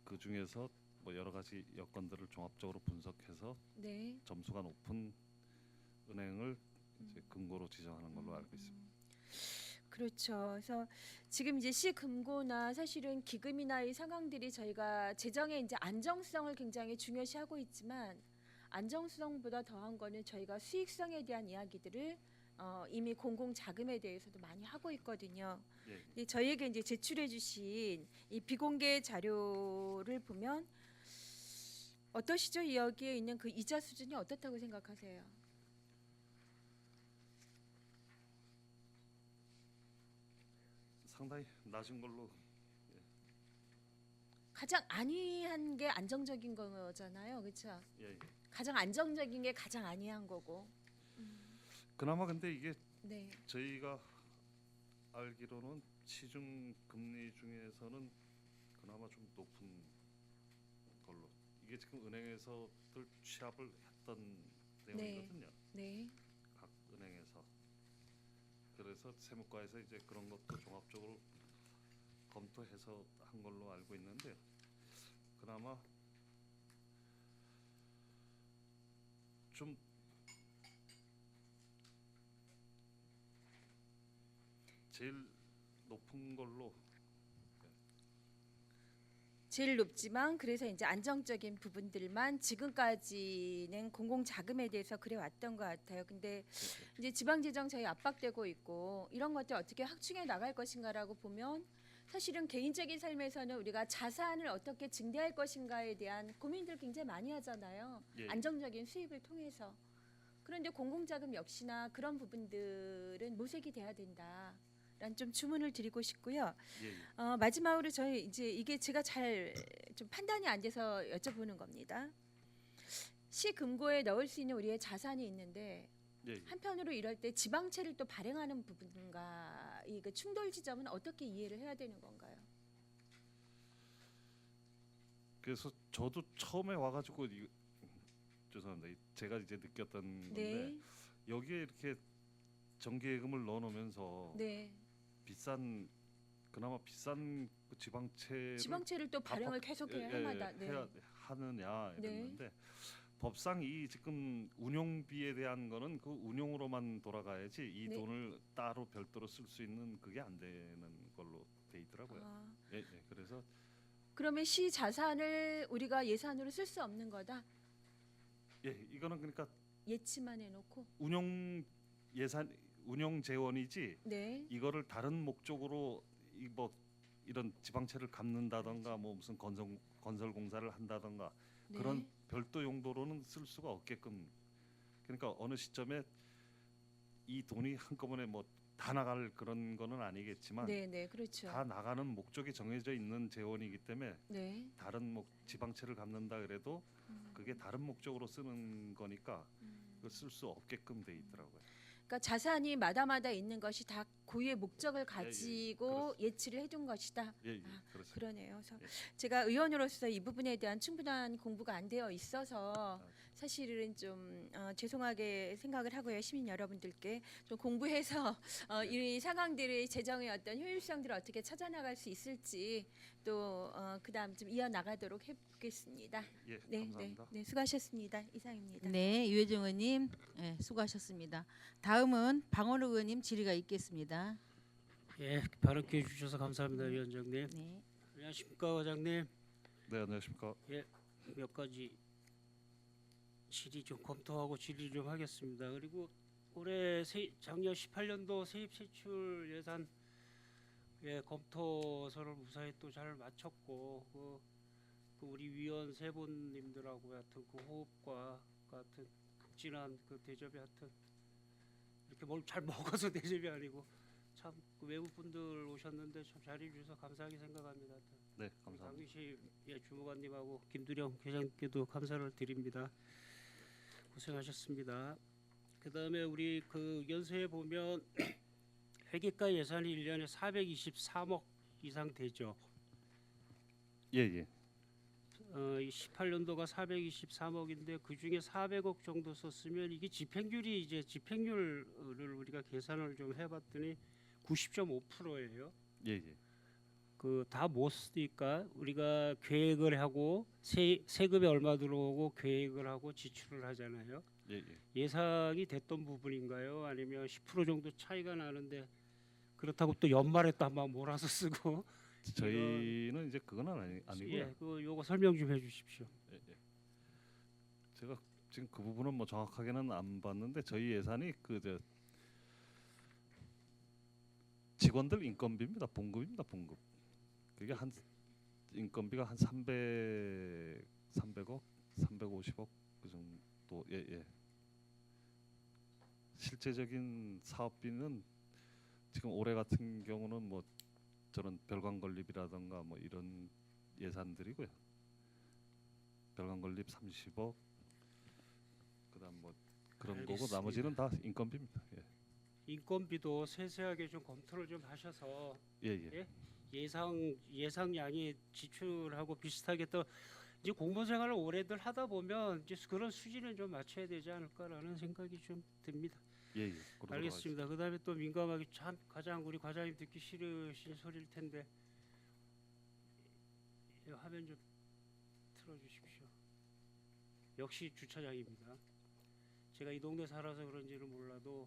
그 중에서 뭐 여러 가지 여건들을 종합적으로 분석해서 네. 점수가 높은 은행을 이제 금고로 지정하는 걸로 알고 있습니다. 그렇죠. 그래서 지금 이제 시금고나 사실은 기금이나 이 상황들이 저희가 재정의 이제 안정성을 굉장히 중요시하고 있지만 안정성보다 더한 거는 저희가 수익성에 대한 이야기들을 이미 공공 자금에 대해서도 많이 하고 있거든요. 예. 근데 저희에게 이제 제출해주신 이 비공개 자료를 보면 어떠시죠? 여기에 있는 그 이자 수준이 어떻다고 생각하세요? 상당히 낮은 걸로 가장 안이한 게 안정적인 거잖아요, 그렇죠? 예, 예. 가장 안정적인 게 가장 안이한 거고. 그나마 근데 이게 네, 저희가 알기로는 시중 금리 중에서는 그나마 좀 높은 걸로 이게 지금 은행에서들 취합을 했던 내용이거든요. 네, 각 은행에서 그래서 세무과에서 이제 그런 것도 종합적으로 검토해서 한 걸로 알고 있는데 그나마 좀 제일 높은 걸로 제일 높지만 그래서 이제 안정적인 부분들만 지금까지는 공공 자금에 대해서 그래 왔던 것 같아요. 근데 이제 지방 재정 저희 압박되고 있고 이런 것들 어떻게 확충해 나갈 것인가라고 보면 사실은 개인적인 삶에서는 우리가 자산을 어떻게 증대할 것인가에 대한 고민들 굉장히 많이 하잖아요. 예. 안정적인 수입을 통해서. 그런데 공공자금 역시나 그런 부분들은 모색이 돼야 된다라는 좀 주문을 드리고 싶고요. 예, 예. 마지막으로 저희 이제 이게 제가 잘 좀 판단이 안 돼서 여쭤보는 겁니다. 시금고에 넣을 수 있는 우리의 자산이 있는데 예, 예. 한편으로 이럴 때 지방채를 또 발행하는 부분과 이 그 충돌 지점은 어떻게 이해를 해야 되는 건가요? 그래서 저도 처음에 와가지고 죄송합니다. 제가 이제 느꼈던 건데 네, 여기에 이렇게 정기예금을 넣어놓으면서 네. 그나마 비싼 그 지방채를 지방채를 또 발행을 계속해야 해마다. 네. 해야 하느냐 네. 이랬는데 법상 이 지금 운용비에 대한 거는 그 운용으로만 돌아가야지 이 네. 돈을 따로 별도로 쓸 수 있는 그게 안 되는 걸로 돼 있더라고요. 아, 예, 예. 그래서 그러면 시 자산을 우리가 예산으로 쓸 수 없는 거다. 예, 이거는 그러니까 예치만 해놓고. 운용 재원이지 네. 이거를 다른 목적으로 뭐 이런 지방채를 갚는다던가 뭐 무슨 건설 공사를 한다던가 네. 그런 별도 용도로는 쓸 수가 없게끔 그러니까 어느 시점에 이 돈이 한꺼번에 뭐 다 나갈 그런 거는 아니겠지만 네, 네, 그렇죠. 다 나가는 목적이 정해져 있는 재원이기 때문에 네. 다른 지방채를 갚는다 그래도 그게 다른 목적으로 쓰는 거니까 그걸 쓸 수 없게끔 돼 있더라고요. 그러니까 자산이 마다마다 있는 것이 다 고유의 목적을 가지고 예치를 해둔 것이다. 예, 예, 아, 그렇습니다. 그러네요. 그래서 예. 제가 의원으로서 이 부분에 대한 충분한 공부가 안 되어 있어서 사실은 좀 죄송하게 생각을 하고요. 시민 여러분들께 좀 공부해서 이 상황들의 재정의 어떤 효율성들을 어떻게 찾아나갈 수 있을지 또 그다음 좀 이어나가도록 해보겠습니다. 예, 네, 감사합니다. 네, 수고하셨습니다. 이상입니다. 네, 유혜정 의원님 네, 수고하셨습니다. 다음은 방원호 의원님 질의가 있겠습니다. 예, 발언 기회 주셔서 감사합니다, 위원장님. 네. 안녕하십니까, 과장님. 네, 안녕하십니까. 몇 가지 질의 좀 검토하고 질의 좀 하겠습니다. 그리고 올해 작년 18년도 세입 세출 예산 검토서를 무사히 또 잘 마쳤고 그 우리 위원 세 분님들하고 하여튼 그 호흡과 같은 극진한 그 대접이 하여튼 이렇게 뭘 잘 먹어서 대접이 아니고 참 그 외국 분들 오셨는데 참 잘해 주셔서 감사하게 생각합니다. 네, 감사합니다. 강기시 주무관님하고 김두령 회장님께도 감사를 드립니다. 고생하셨습니다. 그다음에 우리 그 연세에 보면 회계과 예산이 1년에 423억 이상 되죠. 예, 예. 이 18년도가 423억인데 그 중에 400억 정도 썼으면 이게 집행률이 이제 집행률을 우리가 계산을 좀 해봤더니 90.5%예요. 예, 예. 그 다 못 쓰니까 우리가 계획을 하고 세금이 얼마 들어오고 계획을 하고 지출을 하잖아요. 예, 예. 예상이 됐던 부분인가요? 아니면 10% 정도 차이가 나는데 그렇다고 또 연말에 또 한번 몰아서 쓰고 저희는 이제 그건 아니고요. 예, 그 요거 설명 좀 해주십시오. 예, 예. 제가 지금 그 부분은 뭐 정확하게는 안 봤는데 저희 예산이 그 직원들 인건비입니다. 봉급입니다. 봉급. 그게 한 인건비가 한 300억, 350억 그 정도. 예, 예. 실제적인 사업비는 지금 올해 같은 경우는 뭐 저런 별관 건립이라던가 뭐 이런 예산들이고요. 별관 건립 30억. 그다음 뭐 그런 거고 알겠습니다. 나머지는 다 인건비입니다. 예. 인건비도 세세하게 좀 검토를 좀 하셔서 예, 예. 예? 예상량이 지출하고 비슷하게 또 이제 공무원 생활을 오래들 하다 보면 이제 그런 수준을 좀 맞춰야 되지 않을까라는 생각이 좀 듭니다. 예, 예. 그러도록 알겠습니다. 그다음에 또 민감하게 참 가장 우리 과장님 듣기 싫으신 소리일 텐데 이 화면 좀 틀어주십시오. 역시 주차장입니다. 제가 이 동네 살아서 그런지는 몰라도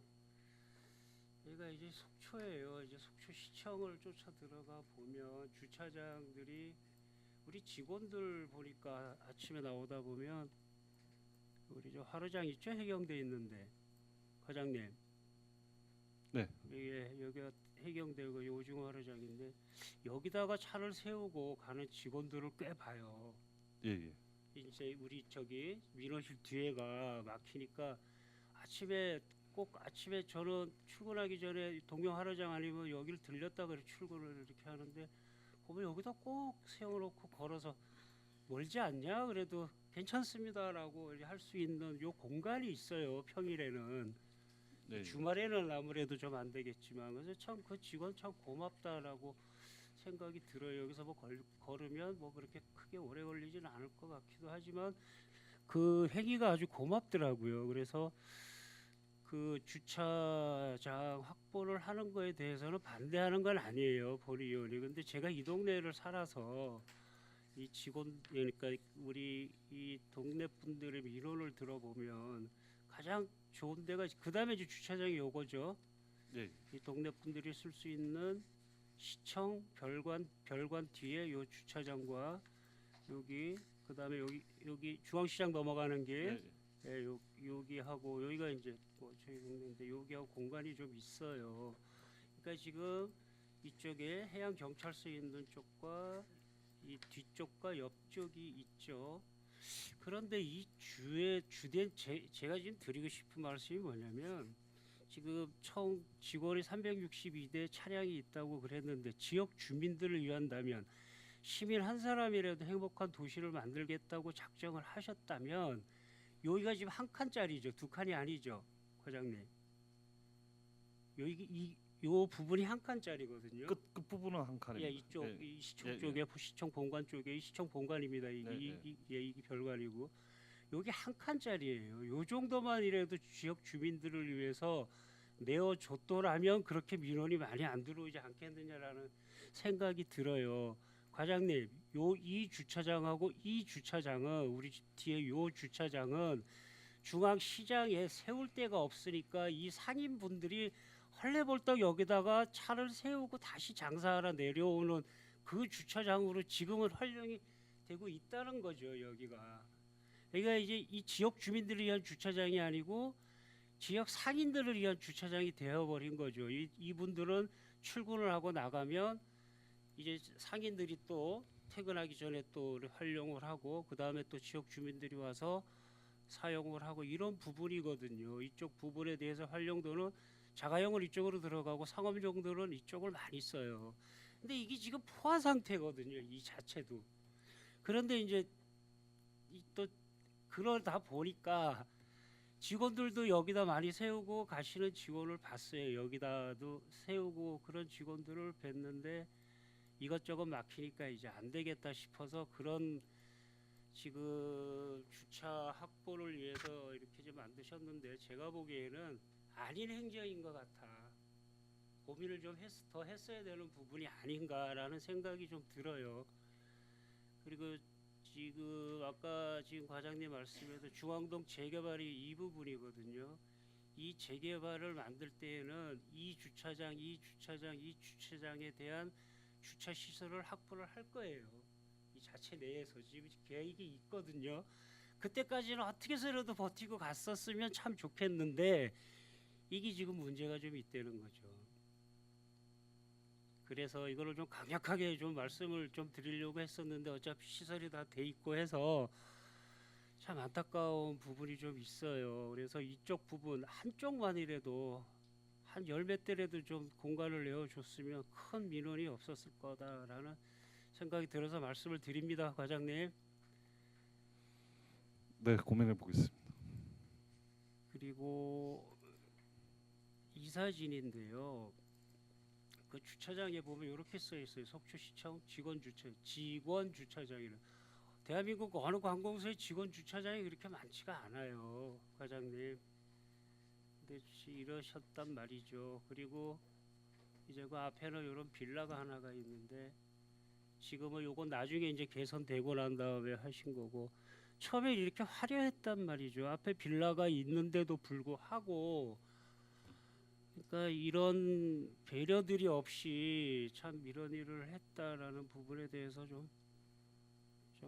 여기가 이제 속초예요. 이제 속초시청을 쫓아 들어가 보면 주차장들이 우리 직원들 보니까 아침에 나오다 보면 우리 저 화로장 있죠? 해경돼 있는데 과장님. 네. 여기가 해경되고 오징어 화로장인데 여기다가 차를 세우고 가는 직원들을 꽤 봐요. 예, 예. 이제 우리 저기 민원실 뒤에가 막히니까 아침에 저는 출근하기 전에 동명 하루장 아니면 여기를 들렸다 그래 출근을 이렇게 하는데 보면 여기다 꼭 세워놓고 걸어서 멀지 않냐 그래도 괜찮습니다라고 할 수 있는 요 공간이 있어요. 평일에는 네, 예. 주말에는 아무래도 좀 안 되겠지만 그래서 참 그 직원 참 고맙다라고 생각이 들어요. 여기서 뭐 걸으면 뭐 그렇게 크게 오래 걸리지는 않을 것 같기도 하지만 그 행위가 아주 고맙더라고요. 그래서 그 주차장 확보를 하는 거에 대해서는 반대하는 건 아니에요, 본의원이. 근데 제가 이 동네를 살아서 이 직원 그러니까 우리 이 동네 분들의 민원을 들어보면 가장 좋은 데가 그다음에 이제 주차장이 요거죠. 예. 이 동네 분들이 쓸 수 있는 시청 별관 뒤에 요 주차장과 여기 그다음에 여기 중앙시장 넘어가는 길 예, 예. 여기 하고 여기가 이제 뭐 저희 동네인데 여기하고 공간이 좀 있어요. 그러니까 지금 이쪽에 해양 경찰서 있는 쪽과 이 뒤쪽과 옆쪽이 있죠. 그런데 이 주된 제가 지금 드리고 싶은 말씀이 뭐냐면 지금 총 직원이 362대 차량이 있다고 그랬는데 지역 주민들을 위한다면 시민 한 사람이라도 행복한 도시를 만들겠다고 작정을 하셨다면 여기가 지금 한 칸짜리죠. 두 칸이 아니죠. 과장님. 여기 요 부분이 한 칸짜리거든요. 끝 부분은 한 예, 칸입니다. 이쪽 예. 이 시청 예, 쪽에 시청 본관 쪽에 이 시청 본관입니다. 네, 이게 별관이고 여기 한 칸짜리예요. 요 정도만이라도 지역 주민들을 위해서 내어줬더라면 그렇게 민원이 많이 안 들어오지 않겠느냐라는 생각이 들어요. 과장님, 이 주차장하고 이 주차장은 우리 뒤에 요 주차장은 중앙시장에 세울 데가 없으니까 이 상인분들이 헐레벌떡 여기다가 차를 세우고 다시 장사하러 내려오는 그 주차장으로 지금은 활용이 되고 있다는 거죠. 여기가. 그러니까 이제 이 지역 주민들을 위한 주차장이 아니고 지역 상인들을 위한 주차장이 되어버린 거죠. 이분들은 출근을 하고 나가면 이제 상인들이 또 퇴근하기 전에 또 활용을 하고 그 다음에 또 지역 주민들이 와서 사용을 하고 이런 부분이거든요. 이쪽 부분에 대해서 활용도는 자가용은 이쪽으로 들어가고 상업용들은 이쪽을 많이 써요. 근데 이게 지금 포화 상태거든요. 이 자체도. 그런데 이제 또 그러다 보니까 직원들도 여기다 많이 세우고 가시는 직원을 봤어요. 여기다도 세우고 그런 직원들을 뵀는데 이것저것 막히니까 이제 안 되겠다 싶어서 그런 지금 주차 확보를 위해서 이렇게 좀 만드셨는데 제가 보기에는 아닌 행정인 것 같아. 고민을 좀 더 했어야 되는 부분이 아닌가라는 생각이 좀 들어요. 그리고 지금 아까 지금 과장님 말씀에도 중앙동 재개발이 이 부분이거든요. 이 재개발을 만들 때에는 이 주차장에 대한 주차 시설을 확보를 할 거예요. 이 자체 내에서 지금 계획이 있거든요. 그때까지는 어떻게 해서라도 버티고 갔었으면 참 좋겠는데 이게 지금 문제가 좀 있다는 거죠. 그래서 이거를 좀 강력하게 좀 말씀을 좀 드리려고 했었는데 어차피 시설이 다 돼 있고 해서 참 안타까운 부분이 좀 있어요. 그래서 이쪽 부분 한쪽만이라도 한 열 몇 대라도 좀 공간을 내어줬으면 큰 민원이 없었을 거다라는 생각이 들어서 말씀을 드립니다, 과장님. 네, 고민해 보겠습니다. 그리고 이 사진인데요. 그 주차장에 보면 이렇게 써 있어요. 속초시청 직원 주차장이라. 대한민국 어느 관공서의 직원 주차장이 그렇게 많지가 않아요, 과장님. 근데 이러셨단 말이죠. 그리고 이제 그 앞에는 이런 빌라가 하나가 있는데 지금은 요건 나중에 이제 개선되고 난 다음에 하신 거고 처음에 이렇게 화려했단 말이죠. 앞에 빌라가 있는데도 불구하고 그러니까 이런 배려들이 없이 참 이런 일을 했다라는 부분에 대해서 좀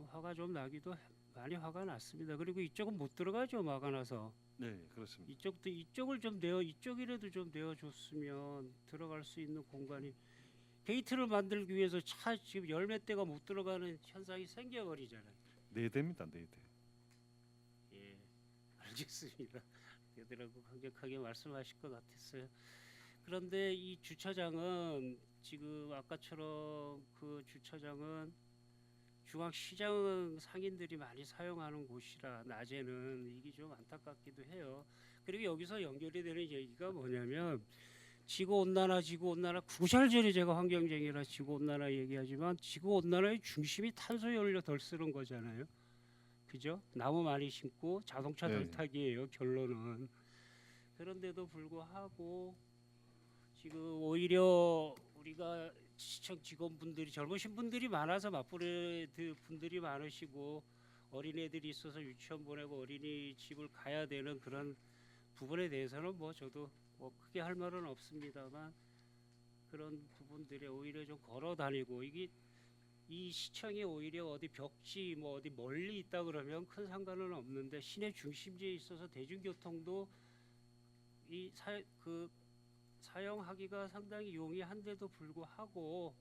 화가 좀 나기도 많이 화가 났습니다. 그리고 이쪽은 못 들어가죠, 막아놔서. 네, 그렇습니다. 이쪽을 좀 이쪽이라도 좀 내어줬으면 들어갈 수 있는 공간이 게이트를 만들기 위해서 차 지금 열 몇 대가 못 들어가는 현상이 생겨버리잖아요. 네 대입니다. 네 대. 예, 알겠습니다. 얘들하고 강력하게 말씀하실 것 같았어요. 그런데 이 주차장은 지금 아까처럼 그 주차장은 중앙시장 상인들이 많이 사용하는 곳이라 낮에는 이게 좀 안타깝기도 해요. 그리고 여기서 연결이 되는 얘기가 뭐냐면 지구온난화 구절 전에 제가 환경쟁이라 지구온난화 얘기하지만 지구온난화의 중심이 탄소연료 덜 쓰는 거잖아요. 그죠? 나무 많이 심고 자동차 덜 네. 타기예요. 결론은. 그런데도 불구하고 지금 오히려 우리가 시청 직원분들이 젊으신 분들이 많아서 맞벌이 분들이 많으시고 어린애들이 있어서 유치원 보내고 어린이집을 가야 되는 그런 부분에 대해서는 뭐 저도 뭐 크게 할 말은 없습니다만 그런 부분들에 오히려 좀 걸어 다니고 이게 이 시청이 오히려 어디 벽지 뭐 어디 멀리 있다 그러면 큰 상관은 없는데 시내 중심지에 있어서 대중교통도 사용하기가 상당히 용이한데도 불구하고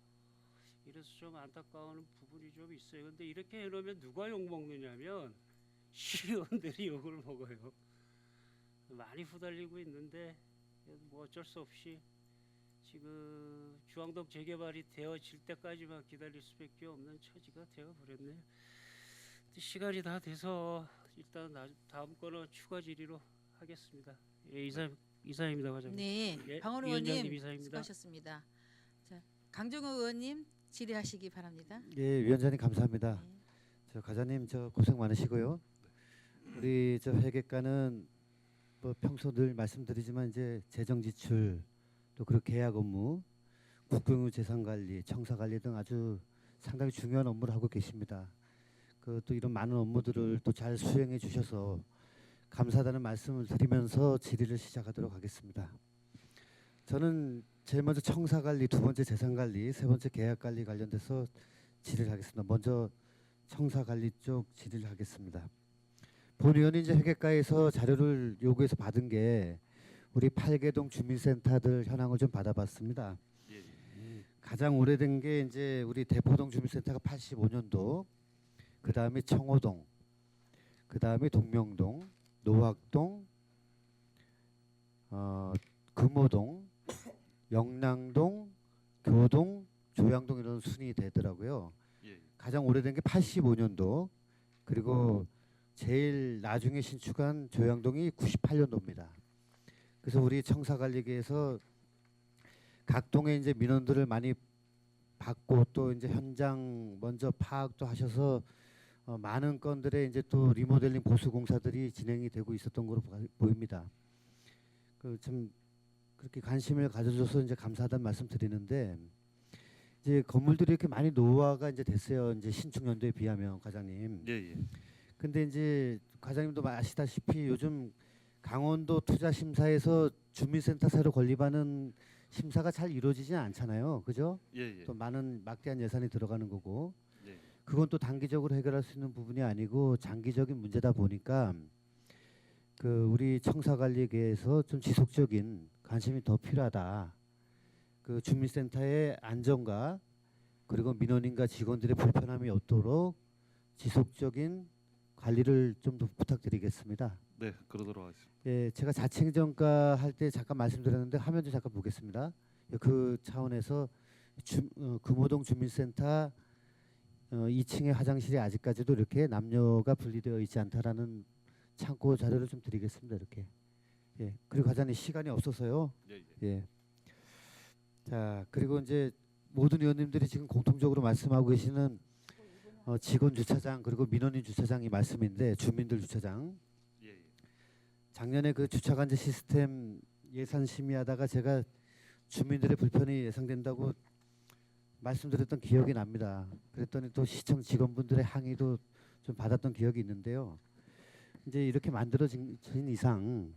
이래서 좀 안타까운 부분이 좀 있어요. 근데 이렇게 해놓으면 누가 욕 먹느냐면 시의원들이 욕을 먹어요. 많이 후달리고 있는데 뭐 어쩔 수 없이 지금 중앙동 재개발이 되어질 때까지만 기다릴 수밖에 없는 처지가 되어버렸네요. 시간이 다 돼서 일단 다음 거는 추가 질의로 하겠습니다. 예, 이사입니다, 과장님. 네, 예, 방원 위원장님 의원님 이사입니다. 수고하셨습니다. 자, 강정호 의원님 질의하시기 바랍니다. 예, 위원장님 감사합니다. 네. 저 과장님 저 고생 많으시고요. 우리 저 회계과는 뭐 평소 늘 말씀드리지만 이제 재정 지출 또 그리고 계약 업무, 국경유 재산 관리, 청사 관리 등 아주 상당히 중요한 업무를 하고 계십니다. 그 또 이런 많은 업무들을 또 잘 수행해 주셔서 감사하다는 말씀을 드리면서 질의를 시작하도록 하겠습니다. 저는 제일 먼저 청사 관리, 두 번째 재산 관리, 세 번째 계약 관리 관련돼서 질의를 하겠습니다. 먼저 청사 관리 쪽 질의를 하겠습니다. 본 의원이 이제 회계과에서 자료를 요구해서 받은 게 우리 8개동 주민센터들 현황을 좀 받아봤습니다. 가장 오래된 게 이제 우리 대포동 주민센터가 85년도, 그 다음에 청호동, 그 다음에 동명동, 노학동, 금호동, 영랑동, 교동, 조양동 이런 순이 되더라고요. 가장 오래된 게 85년도, 그리고 제일 나중에 신축한 조양동이 98년도입니다. 그래서 우리 청사관리계에서 각 동의 이제 민원들을 많이 받고 또 이제 현장 먼저 파악도 하셔서 많은 건들의 이제 또 리모델링 보수 공사들이 진행이 되고 있었던 걸로 보입니다. 그 좀 그렇게 관심을 가져줘서 이제 감사하다는 말씀 드리는데, 이제 건물들이 이렇게 많이 노후화가 이제 됐어요. 이제 신축 연도에 비하면 과장님. 근데 이제 과장님도 아시다시피 요즘 강원도 투자심사에서 주민센터 새로 건립하는 심사가 잘 이루어지지 않잖아요, 그죠? 또 많은 막대한 예산이 들어가는 거고, 그건 또 단기적으로 해결할 수 있는 부분이 아니고 장기적인 문제다 보니까 그 우리 청사관리계에서 좀 지속적인 관심이 더 필요하다. 그 주민센터의 안정과 그리고 민원인과 직원들의 불편함이 없도록 지속적인 관리를 좀 더 부탁드리겠습니다. 네, 그러도록 하겠습니다. 예, 제가 자치행정과 할 때 잠깐 말씀드렸는데 화면 좀 잠깐 보겠습니다. 그 차원에서 금호동 주민센터 2층의 화장실이 아직까지도 이렇게 남녀가 분리되어 있지 않다라는 참고 자료를 좀 드리겠습니다. 이렇게. 예, 그리고 과장님 시간이 없어서요. 예. 자, 그리고 이제 모든 의원님들이 지금 공통적으로 말씀하고 계시는 직원 주차장 그리고 민원인 주차장이 말씀인데, 주민들 주차장. 작년에 그 주차관제 시스템 예산 심의하다가 제가 주민들의 불편이 예상된다고 말씀드렸던 기억이 납니다. 그랬더니 또 시청 직원분들의 항의도 좀 받았던 기억이 있는데요. 이제 이렇게 만들어진 이상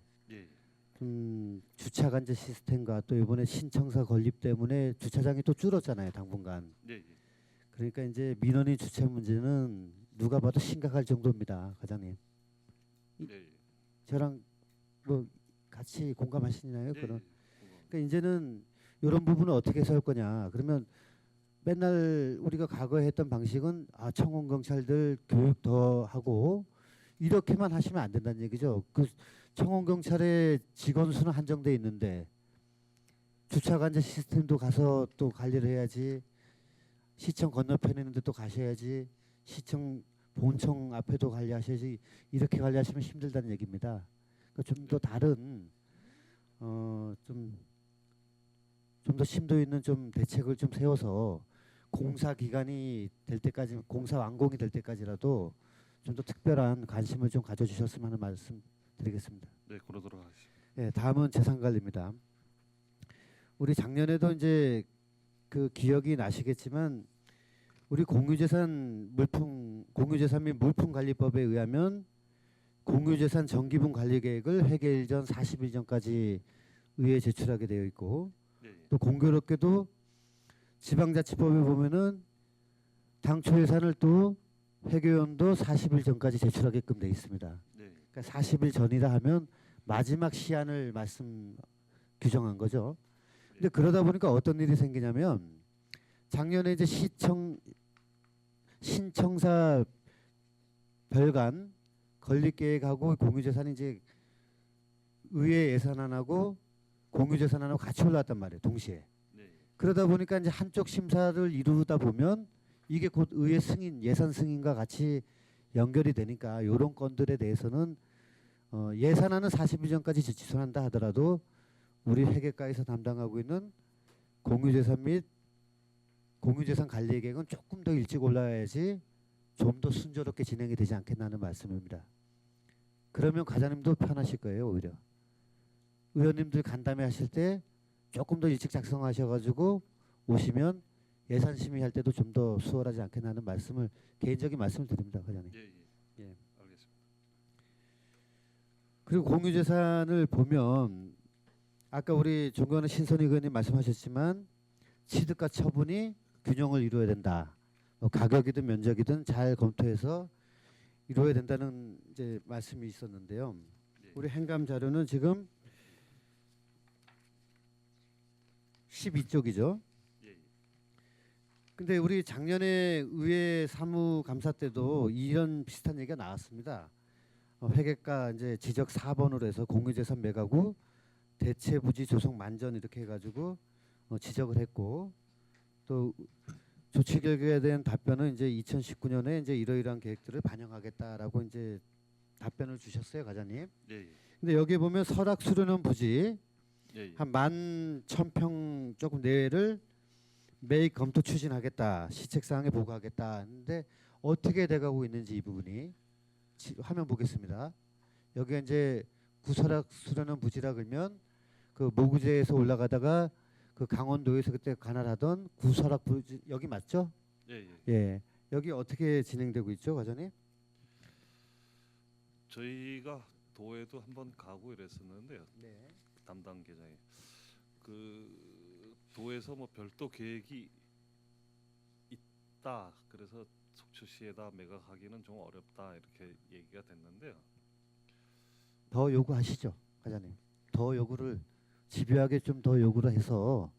주차관제 시스템과 또 이번에 신청사 건립 때문에 주차장이 또 줄었잖아요, 당분간. 그러니까 이제 민원인 주차 문제는 누가 봐도 심각할 정도입니다, 과장님. 저랑 뭐 같이 공감하시나요? 그런. 그러니까 이제는 이런 부분을 어떻게 해서 할 거냐. 그러면 맨날 우리가 과거에 했던 방식은 청원 경찰들 교육 더 하고 이렇게만 하시면 안 된다는 얘기죠. 그 청원 경찰의 직원 수는 한정돼 있는데 주차 관제 시스템도 가서 또 관리를 해야지. 시청 건너편에 있는데 또 가셔야지. 시청 본청 앞에도 관리하셔야지. 이렇게 관리하시면 힘들다는 얘기입니다. 그러니까 좀 더 다른 좀 더 심도 있는 좀 대책을 좀 세워서 공사 기간이 될 때까지, 공사 완공이 될 때까지라도 좀 더 특별한 관심을 좀 가져주셨으면 하는 말씀 드리겠습니다. 네, 그러도록 하겠습니다. 네, 다음은 재산관리입니다. 우리 작년에도 이제 그 기억이 나시겠지만 우리 공유재산 및 물품관리법에 의하면 공유재산 정기분 관리계획을 회계일 전 40일 전까지 의회에 제출하게 되어 있고, 또 공교롭게도 지방자치법에 보면은 당초 예산을 또 회계연도 40일 전까지 제출하게끔 되어 있습니다. 그러니까 40일 전이라 하면 마지막 시한을 규정한 거죠. 근데 그러다 보니까 어떤 일이 생기냐면 작년에 이제 신청사 별간 건립계획하고 공유재산이 이제 의회 예산안하고 공유재산안하고 같이 올라왔단 말이에요, 동시에. 그러다 보니까 이제 한쪽 심사를 이루다 보면 이게 곧 의회 승인, 예산 승인과 같이 연결이 되니까 이런 건들에 대해서는 예산안은 40일 전까지 지출한다 하더라도 우리 회계과에서 담당하고 있는 공유재산 및 공유재산 관리 계획은 조금 더 일찍 올라야지 좀 더 순조롭게 진행이 되지 않겠나는 말씀입니다. 그러면 과장님도 편하실 거예요 오히려. 의원님들 간담회 하실 때 조금 더 일찍 작성하셔가지고 오시면 예산 심의할 때도 좀 더 수월하지 않겠나 하는 말씀을 개인적인 말씀을 드립니다, 과장님. 예, 예. 예. 알겠습니다. 그리고 공유재산을 보면 아까 우리 존경하는 신선희 의원님 말씀하셨지만 취득과 처분이 균형을 이루어야 된다. 뭐 가격이든 면적이든 잘 검토해서 이루어야 된다는 이제 말씀이 있었는데요. 예. 우리 행감 자료는 지금 12쪽이죠. 예, 예. 근데 우리 작년에 의회 사무감사 때도 이런 비슷한 얘기가 나왔습니다. 회계과 이제 지적 4번으로 해서 공유재산 매각후 대체 부지 조성 만전 이렇게 해가지고 지적을 했고 또 조치 결과에 대한 답변은 이제 2019년에 이제 이러이러한 계획들을 반영하겠다라고 이제 답변을 주셨어요, 과장님. 예, 예. 근데 여기 보면 설악 수련원 부지 예, 예. 한 11,000평 조금 내를 매입 검토 추진하겠다, 시책사항에 보고하겠다 하는데 어떻게 돼가고 있는지 이 부분이 화면 보겠습니다. 여기 이제 구설악 수련원 부지라 그러면 그 모구제에서 올라가다가 그 강원도에서 그때 관할하던 구설악 부지 여기 맞죠? 예, 예. 예. 여기 어떻게 진행되고 있죠, 과장님? 저희가 도에도 한번 가고 이랬었는데요. 네. 담당 계장이 그 도에서 뭐 별도 계획이 있다. 그래서 속초시에다 매각하기는 좀 어렵다 이렇게 얘기가 됐는데요. 더 요구하시죠, 과장님. 더 요구를 집요하게 좀 더 요구를 해서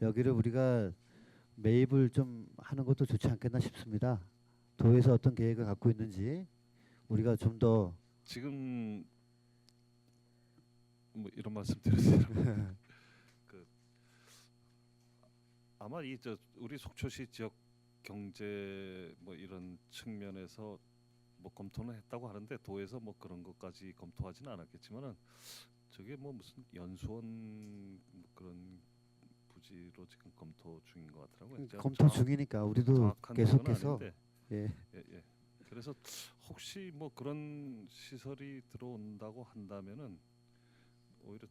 여기를 우리가 매입을 좀 하는 것도 좋지 않겠나 싶습니다. 도에서 어떤 계획을 갖고 있는지 우리가 좀 더 지금 뭐 이런 말씀 드렸어요. 그 아마 이 저 우리 속초시 지역 경제 뭐 이런 측면에서 뭐 검토는 했다고 하는데 도에서 뭐 그런 것까지 검토하지는 않았겠지만은 저게 뭐 무슨 연수원 뭐 그런 부지로 지금 검토 중인 것 같더라고요. 제가 검토 중이니까 우리도 정확한 계속해서 건 아닌데, 예. 예, 예. 그래서 혹시 뭐 그런 시설이 들어온다고 한다면은 오히려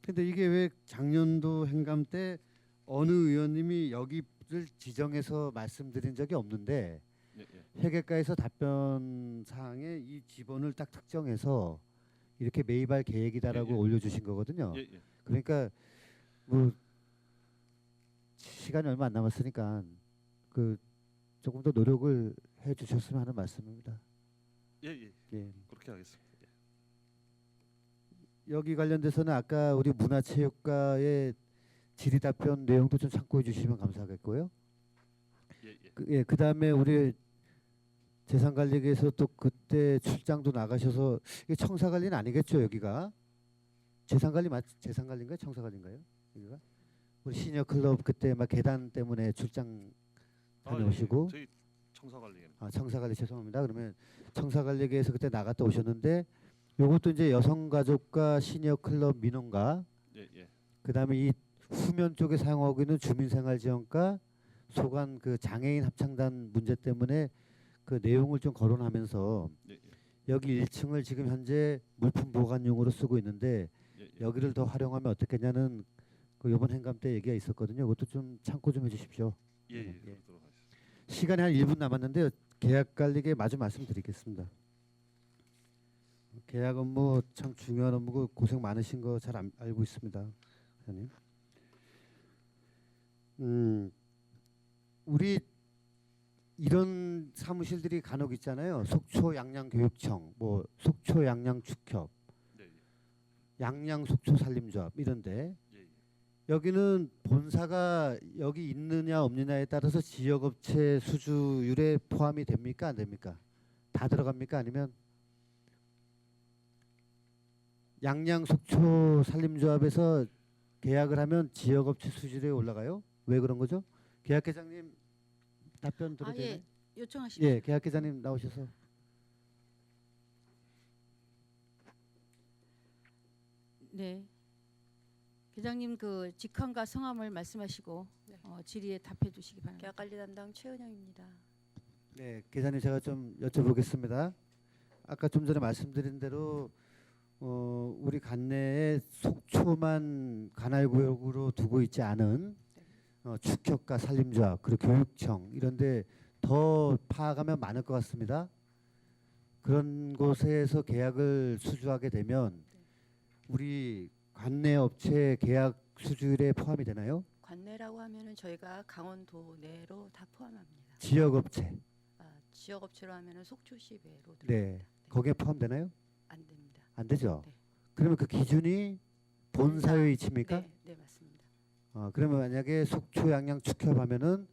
근데 이게 왜 작년도 행감 때 어느 의원님이 여기를 지정해서 말씀드린 적이 없는데 예, 예. 회계과에서 답변 사항에 이 지번을 딱 특정해서 이렇게 매입할 계획이다라고 예, 예. 올려주신 거거든요. 예, 예. 그러니까 뭐 시간이 얼마 안 남았으니까 그 조금 더 노력을 해주셨으면 하는 말씀입니다. 예, 예. 예. 그렇게 하겠습니다. 예. 여기 관련돼서는 아까 우리 문화체육과의 질의 답변 내용도 좀 참고해 주시면 감사하겠고요. 예, 예. 그다음에 우리 재산관리계에서 또 그때 출장도 나가셔서 이게 청사관리는 아니겠죠 여기가? 재산관리인가요? 청사관리인가요? 여기가? 우리 시니어 클럽 그때 막 계단 때문에 출장 다녀오시고 예. 저희 청사관리에는 청사관리 죄송합니다. 그러면 청사관리계에서 그때 나갔다 오셨는데 요것도 이제 여성가족과 시니어 클럽 민원과 예, 예. 그다음에 이 후면 쪽에 사용하고 있는 주민생활지원과 소관 그 장애인 합창단 문제 때문에 그 내용을 좀 거론하면서 예, 예. 여기 1층을 지금 현재 물품 보관용으로 쓰고 있는데 예, 예. 여기를 더 활용하면 어떻겠냐는 그 이번 행감 때 얘기가 있었거든요. 그것도 좀 참고 좀 해주십시오. 예, 예. 예. 그러도록 하겠습니다. 시간이 한 1분 남았는데 계약 관리계 마저 말씀드리겠습니다. 계약 업무 참 중요한 업무고 고생 많으신 거 잘 알고 있습니다, 회장님. 우리 이런 사무실들이 간혹 있잖아요. 속초 양양교육청, 뭐 속초 양양축협, 예, 예. 양양 속초 산림조합 이런데 예, 예. 여기는 본사가 여기 있느냐 없느냐에 따라서 지역업체 수주율에 포함이 됩니까 안 됩니까? 다 들어갑니까 아니면 양양 속초 산림조합에서 계약을 하면 지역업체 수주율에 올라가요? 왜 그런 거죠? 계약회장님 답변 들어도 되나요? 예, 요청하십시오. 예, 계약회장님 나오셔서. 네. 계장님 그 직함과 성함을 말씀하시고 네. 질의에 답해 주시기 바랍니다. 계약관리 담당 최은영입니다. 네, 계장님 제가 좀 여쭤보겠습니다. 아까 좀 전에 말씀드린 대로 우리 관내에 속초만 관할구역으로 두고 있지 않은 축협과 산림조합 그리고 교육청 이런데 더 파악하면 많을 것 같습니다. 그런 곳에서 계약을 수주하게 되면 우리 관내 업체 계약 수주율에 포함이 되나요? 관내라고 하면은 저희가 강원도 내로 다 포함합니다. 지역 업체, 지역 업체로 하면은 속초시 외로 네, 들어갑니다. 거기에 포함되나요? 안 됩니다. 안 되죠. 네. 그러면 그 기준이 본사의 위치입니까? 네, 네 맞습니다. 그러면 만약에 속초 양양 축협하면은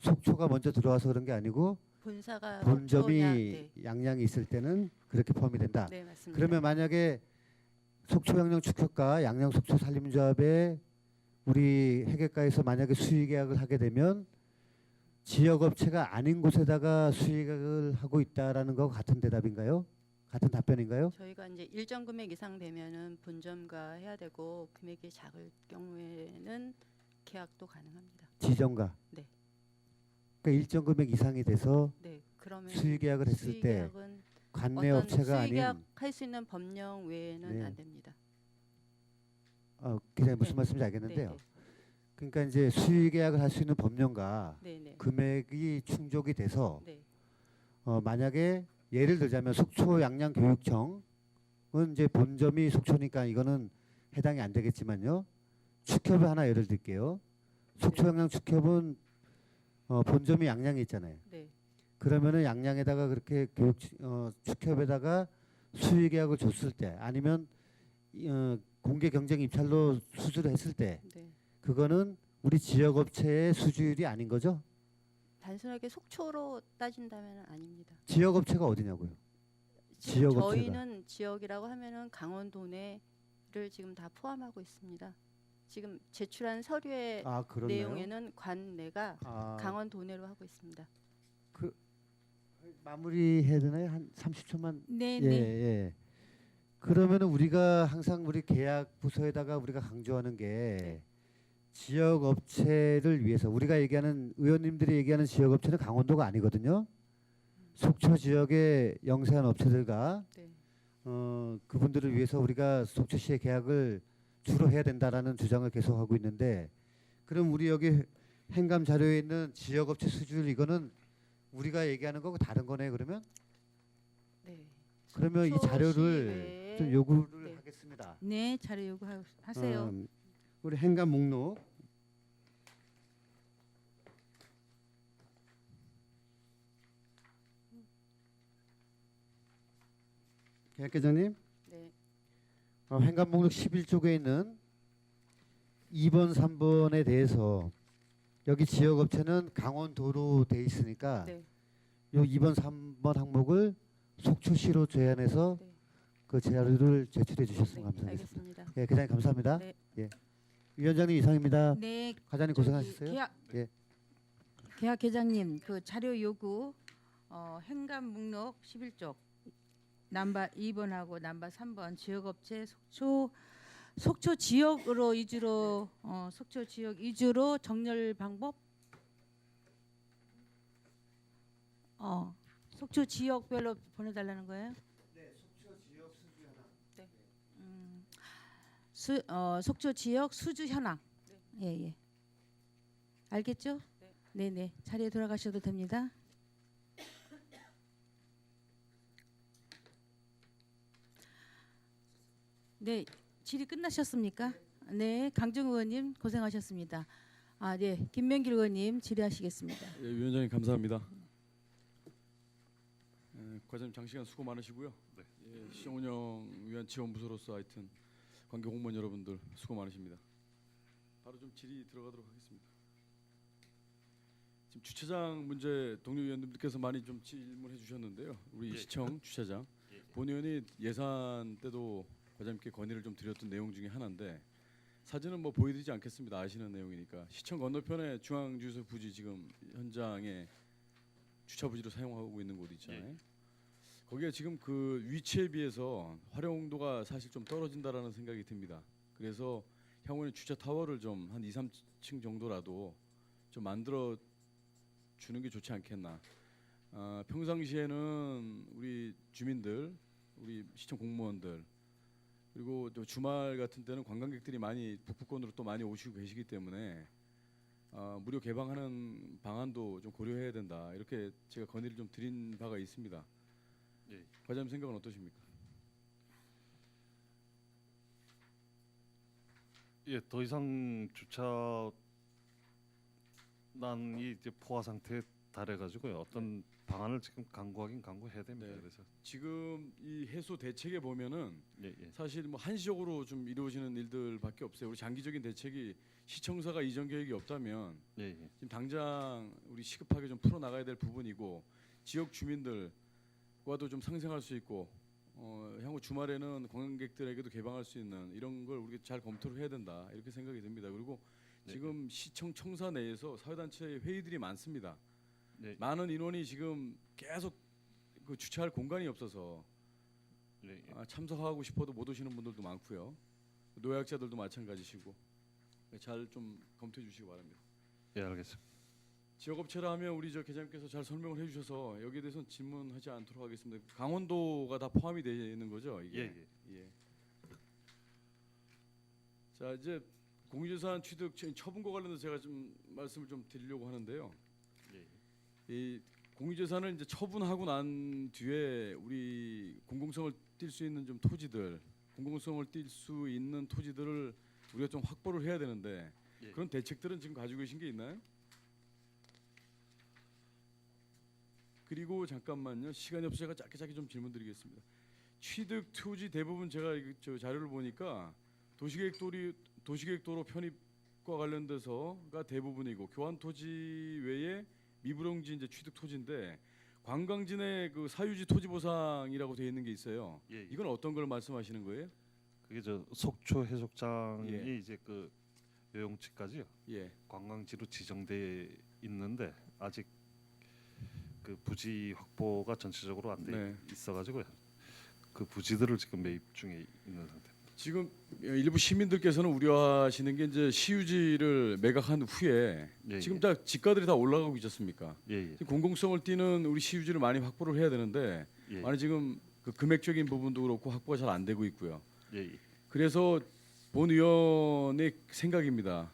속초가 먼저 들어와서 그런 게 아니고 본사가 본점이 속초냐, 네, 양양이 있을 때는 그렇게 포함이 된다. 네 맞습니다. 그러면 만약에 속초 양양 축협과 양양 속초 산림조합에 우리 회계과에서 만약에 수의 계약을 하게 되면 지역 업체가 아닌 곳에다가 수의 계약을 하고 있다라는 거 같은 대답인가요? 같은 답변인가요? 저희가 이제 일정 금액 이상 되면은 본점과 해야 되고 금액이 작을 경우에는 계약도 가능합니다. 지정가. 네. 그러니까 일정 금액 이상이 돼서 네, 그러면 수의 계약을 했을 수의 때 계약은 관내 어떤 업체가 수의 아닌 계약할 수 있는 법령 외에는 네. 안 됩니다. 기자님 무슨 네. 말씀인지 알겠는데요. 그러니까 이제 수의 계약을 할 수 있는 법령과 네, 네, 금액이 충족이 돼서 네, 만약에 예를 들자면 속초 양양교육청은 이제 본점이 속초니까 이거는 해당이 안 되겠지만요. 축협을 하나 예를 들게요. 속초 양양 축협은 본점이 양양에 있잖아요. 네, 그러면은 양양에다가 그렇게 축협에다가 수의 계약을 줬을 때 아니면 공개 경쟁 입찰로 수주를 했을 때 네. 그거는 우리 지역 업체의 수주율이 아닌 거죠? 단순하게 속초로 따진다면 아닙니다. 지역 업체가 어디냐고요? 지역 업체가. 저희는 지역이라고 하면은 강원도 내를 지금 다 포함하고 있습니다. 지금 제출한 서류의 그렇나요? 내용에는 관내가 강원도 내로 하고 있습니다. 마무리해야 되나요? 한 30초만. 네, 예, 네. 예. 그러면은 우리가 항상 우리 계약 부서에다가 우리가 강조하는 게 네. 지역 업체를 위해서 우리가 얘기하는 의원님들이 얘기하는 지역 업체는 강원도가 아니거든요. 속초 지역의 영세한 업체들과 네. 그분들을 위해서 우리가 속초시의 계약을 주로 해야 된다라는 주장을 계속하고 있는데 그럼 우리 여기 행감 자료에 있는 지역 업체 수주율 이거는 우리가 얘기하는 거고 다른 거네 그러면? 네. 그러면 이 속초시 자료를 외에 좀 요구를 네. 하겠습니다. 네, 자료 요구하세요. 우리 행감 목록 계약계장님 네. 행감 목록 11쪽에 있는 2번, 3번에 대해서 여기 지역 업체는 강원도로 돼 있으니까 네. 요 2번, 3번 항목을 속초시로 제안해서 네. 그 자료를 제출해 주셨으면 네. 감사하겠습니다. 알겠습니다. 예, 계장님 감사합니다. 네. 예. 위원장님 이상입니다. 네, 과장님 고생하셨어요. 예. 계약 계장님 그 자료 요구 행감 목록 11쪽 남바 2번하고 남바 3번 지역업체 속초 지역으로 위주로 속초 지역 위주로 정렬 방법 속초 지역별로 보내달라는 거예요? 네, 속초 지역 수주 현황. 속초 지역 수주 현황. 예. 알겠죠? 네. 자리에 돌아가셔도 됩니다. 네, 질의 끝나셨습니까? 네, 강정 의원님 고생하셨습니다. 네, 김명길 의원님 질의하시겠습니다. 예, 위원장님 감사합니다. 과장님 장시간 수고 많으시고요. 네. 예, 시정운영위원 지원부서로서 하여튼 관계 공무원 여러분들 수고 많으십니다. 바로 좀 질의 들어가도록 하겠습니다. 지금 주차장 문제 동료 위원님들께서 많이 좀 질문해 주셨는데요. 우리 시청 주차장 본 의원이 예산 때도 과장님께 건의를 좀 드렸던 내용 중에 하나인데 사진은 뭐 보여드리지 않겠습니다. 아시는 내용이니까 시청 건너편에 중앙주유소 부지 지금 현장에 주차 부지로 사용하고 있는 곳 있잖아요. 거기가 지금 그 위치에 비해서 활용도가 사실 좀 떨어진다라는 생각이 듭니다. 그래서 향후에는 주차 타워를 좀 한 2, 3층 정도라도 좀 만들어 주는 게 좋지 않겠나. 평상시에는 우리 주민들, 우리 시청 공무원들 그리고 또 주말 같은 때는 관광객들이 많이 북부권으로 또 많이 오시고 계시기 때문에 무료 개방하는 방안도 좀 고려해야 된다. 이렇게 제가 건의를 좀 드린 바가 있습니다. 예. 과장님 생각은 어떠십니까? 예, 더 이상 주차난이 이제 포화 상태에 달해가지고요. 어떤 방안을 지금 강구하긴 강구해야 됩니다. 네. 그래서 지금 이 해소 대책에 보면은 예, 예. 사실 뭐 한시적으로 좀 이루어지는 일들밖에 없어요. 우리 장기적인 대책이 시청사가 이전 계획이 없다면 예, 예. 지금 당장 우리 시급하게 좀 풀어 나가야 될 부분이고 지역 주민들과도 좀 상생할 수 있고 향후 주말에는 관광객들에게도 개방할 수 있는 이런 걸 우리가 잘 검토를 해야 된다 이렇게 생각이 듭니다. 그리고 네. 지금 시청 청사 내에서 사회단체 회의들이 많습니다. 네. 많은 인원이 지금 계속 그 주차할 공간이 없어서 예, 예. 참석하고 싶어도 못 오시는 분들도 많고요. 노약자들도 마찬가지시고 잘 좀 검토해 주시기 바랍니다. 예, 알겠습니다. 지역업체라 하면 우리 저 계장님께서 잘 설명을 해주셔서 여기에 대해서는 질문하지 않도록 하겠습니다. 강원도가 다 포함이 되는 거죠, 이게? 예, 예. 예. 자 이제 공유재산 취득 처분과 관련해서 제가 좀 말씀을 좀 드리려고 하는데요. 예, 이 공유재산을 이제 처분하고 난 뒤에 우리 공공성을 띌 수 있는 좀 토지들, 공공성을 띌 수 있는 토지들을 우리가 좀 확보를 해야 되는데 예. 그런 대책들은 지금 가지고 계신 게 있나요? 그리고 잠깐만요. 시간이 없어서 제가 짧게 좀 질문드리겠습니다. 취득 토지 대부분 제가 저 자료를 보니까 도시계획도로 편입과 관련돼서가 대부분이고 교환 토지 외에 미분용지 이제 취득 토지인데 관광진의 그 사유지 토지 보상이라고 되어 있는 게 있어요. 예, 예. 이건 어떤 걸 말씀하시는 거예요? 그게 저 속초 해수욕장이 예. 이제 그 요용지까지요. 예. 관광지로 지정돼 있는데 아직 그 부지 확보가 전체적으로 안 돼 네. 있어가지고요. 그 부지들을 지금 매입 중에 있는 상태입니다. 지금 일부 시민들께서는 우려하시는 게 이제 시유지를 매각한 후에 예, 지금 예. 다 지가들이 다 올라가고 있지 않습니까? 예, 예. 지금 공공성을 띠는 우리 시유지를 많이 확보를 해야 되는데 예, 많이 지금 그 금액적인 부분도 그렇고 확보가 잘 안 되고 있고요. 예, 예. 그래서 본 의원의 생각입니다.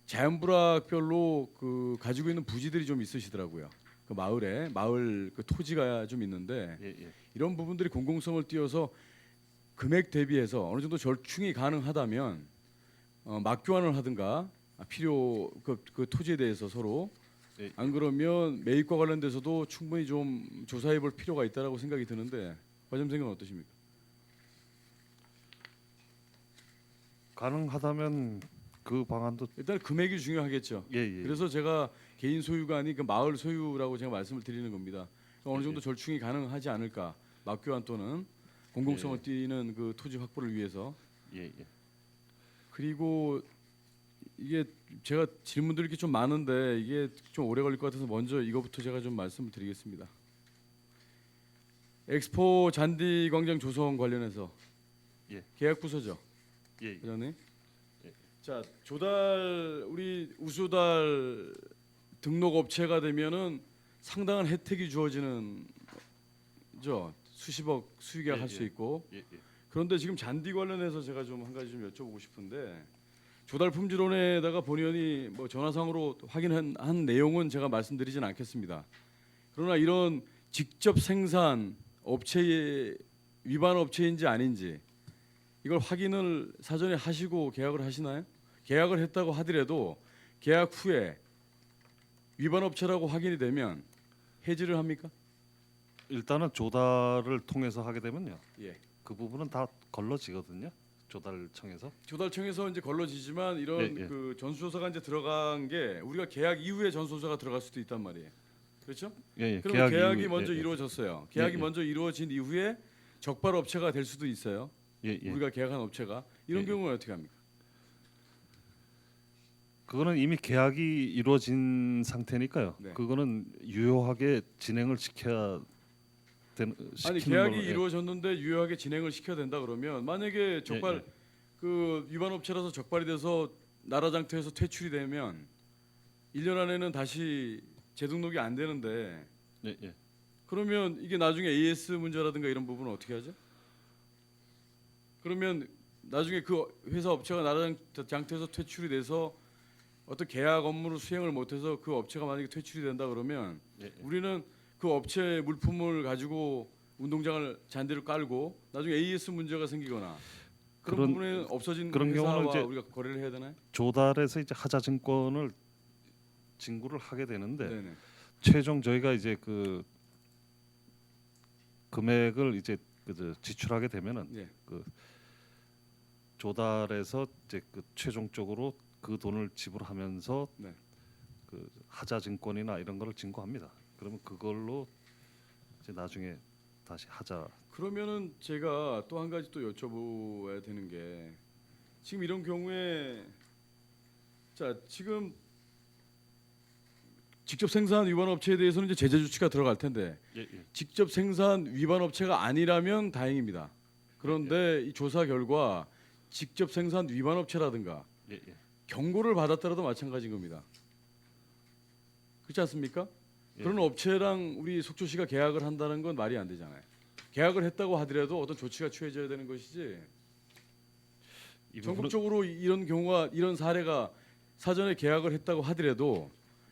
자연불악별로 그 가지고 있는 부지들이 좀 있으시더라고요. 그 마을 그 토지가 좀 있는데 예, 예. 이런 부분들이 공공성을 띄어서 금액 대비해서 어느 정도 절충이 가능하다면 막교환을 하든가 필요 그 토지에 대해서 서로 예, 안 그러면 매입과 관련돼서도 충분히 좀 조사해볼 필요가 있다라고 생각이 드는데 과장님 생각은 어떠십니까? 가능하다면 그 방안도 일단 금액이 중요하겠죠. 예, 예. 그래서 제가 개인 소유가 아닌 그 마을 소유라고 제가 말씀을 드리는 겁니다. 그러니까 어느 예, 정도 예. 절충이 가능하지 않을까? 막교환 또는 공공성을 예. 띠는 그 토지 확보를 위해서. 예, 예. 그리고 이게 제가 질문드릴 게 좀 많은데 이게 좀 오래 걸릴 것 같아서 먼저 이거부터 제가 좀 말씀을 드리겠습니다. 엑스포 잔디 광장 조성 관련해서 예. 계약 부서죠, 예, 예. 회장님. 예. 자 조달 우리 우수달 등록 업체가 되면은 상당한 혜택이 주어지는 죠. 수십억 수익을 예, 할 수 예. 있고. 예, 예. 그런데 지금 잔디 관련해서 제가 좀 한 가지 좀 여쭤보고 싶은데 조달 품질원에다가 본 의원이 뭐 전화상으로 확인한 내용은 제가 말씀드리진 않겠습니다. 그러나 이런 직접 생산 업체의 위반 업체인지 아닌지 이걸 확인을 사전에 하시고 계약을 하시나요? 계약을 했다고 하더라도 계약 후에 위반 업체라고 확인이 되면 해지를 합니까? 일단은 조달을 통해서 하게 되면요. 예. 그 부분은 다 걸러지거든요. 조달청에서. 조달청에서 이제 걸러지지만 이런 예, 예. 그 전수조사가 이제 들어간 게 우리가 계약 이후에 전수조사가 들어갈 수도 있단 말이에요. 그렇죠? 예, 예. 그럼 계약이 이후에, 먼저 예, 예. 이루어졌어요. 계약이 예, 예. 먼저 이루어진 이후에 적발 업체가 될 수도 있어요. 예, 예. 우리가 계약한 업체가 이런 예, 예. 경우는 어떻게 합니까? 그거는 이미 계약이 이루어진 상태니까요. 네. 그거는 유효하게 진행을 시켜야 되는. 아니 시키는 계약이 걸로, 예. 이루어졌는데 유효하게 진행을 시켜야 된다 그러면 만약에 적발 예. 그 위반 업체라서 적발이 돼서 나라장터에서 퇴출이 되면 1년 안에는 다시 재등록이 안 되는데 예, 예. 그러면 이게 나중에 AS 문제라든가 이런 부분은 어떻게 하죠? 그러면 나중에 그 회사 업체가 나라장 장터에서 퇴출이 돼서 어떤 계약 업무를 수행을 못해서 그 업체가 만약에 퇴출이 된다 그러면 예, 예. 우리는 그 업체 물품을 가지고 운동장을 잔디를 깔고 나중에 AS 문제가 생기거나 그런 그런- 부분에 없어진 그런 회사와 경우는 이제 우리가 거래를 해야 되나요? 조달해서 이제 하자증권을 진구를 하게 되는데 네네. 최종 저희가 이제 그 금액을 이제 지출하게 되면은 예. 그 조달해서 이제 그 최종적으로 그 돈을 지불하면서 네. 그 하자증권이나 이런 거를 진구합니다. 그러면 그걸로 이제 나중에 다시 하자. 그러면은 제가 또 한 가지 또 여쭤봐야 되는 게 지금 이런 경우에 자 지금 직접 생산 위반 업체에 대해서는 이제 제재 조치가 들어갈 텐데 예, 예. 직접 생산 위반 업체가 아니라면 다행입니다. 그런데 이 조사 결과 직접 생산 위반 업체라든가 예, 예. 경고를 받았더라도 마찬가지인 겁니다. 그렇지 않습니까? 예. 그런 업체랑 우리 속초시가 계약을 한다는 건 말이 안 되잖아요. 계약을 했다고 하더라도 어떤 조치가 취해져야 되는 것이지. 이 부분은 전국적으로 이런 경우가 이런 사례가 사전에 계약을 했다고 하더라도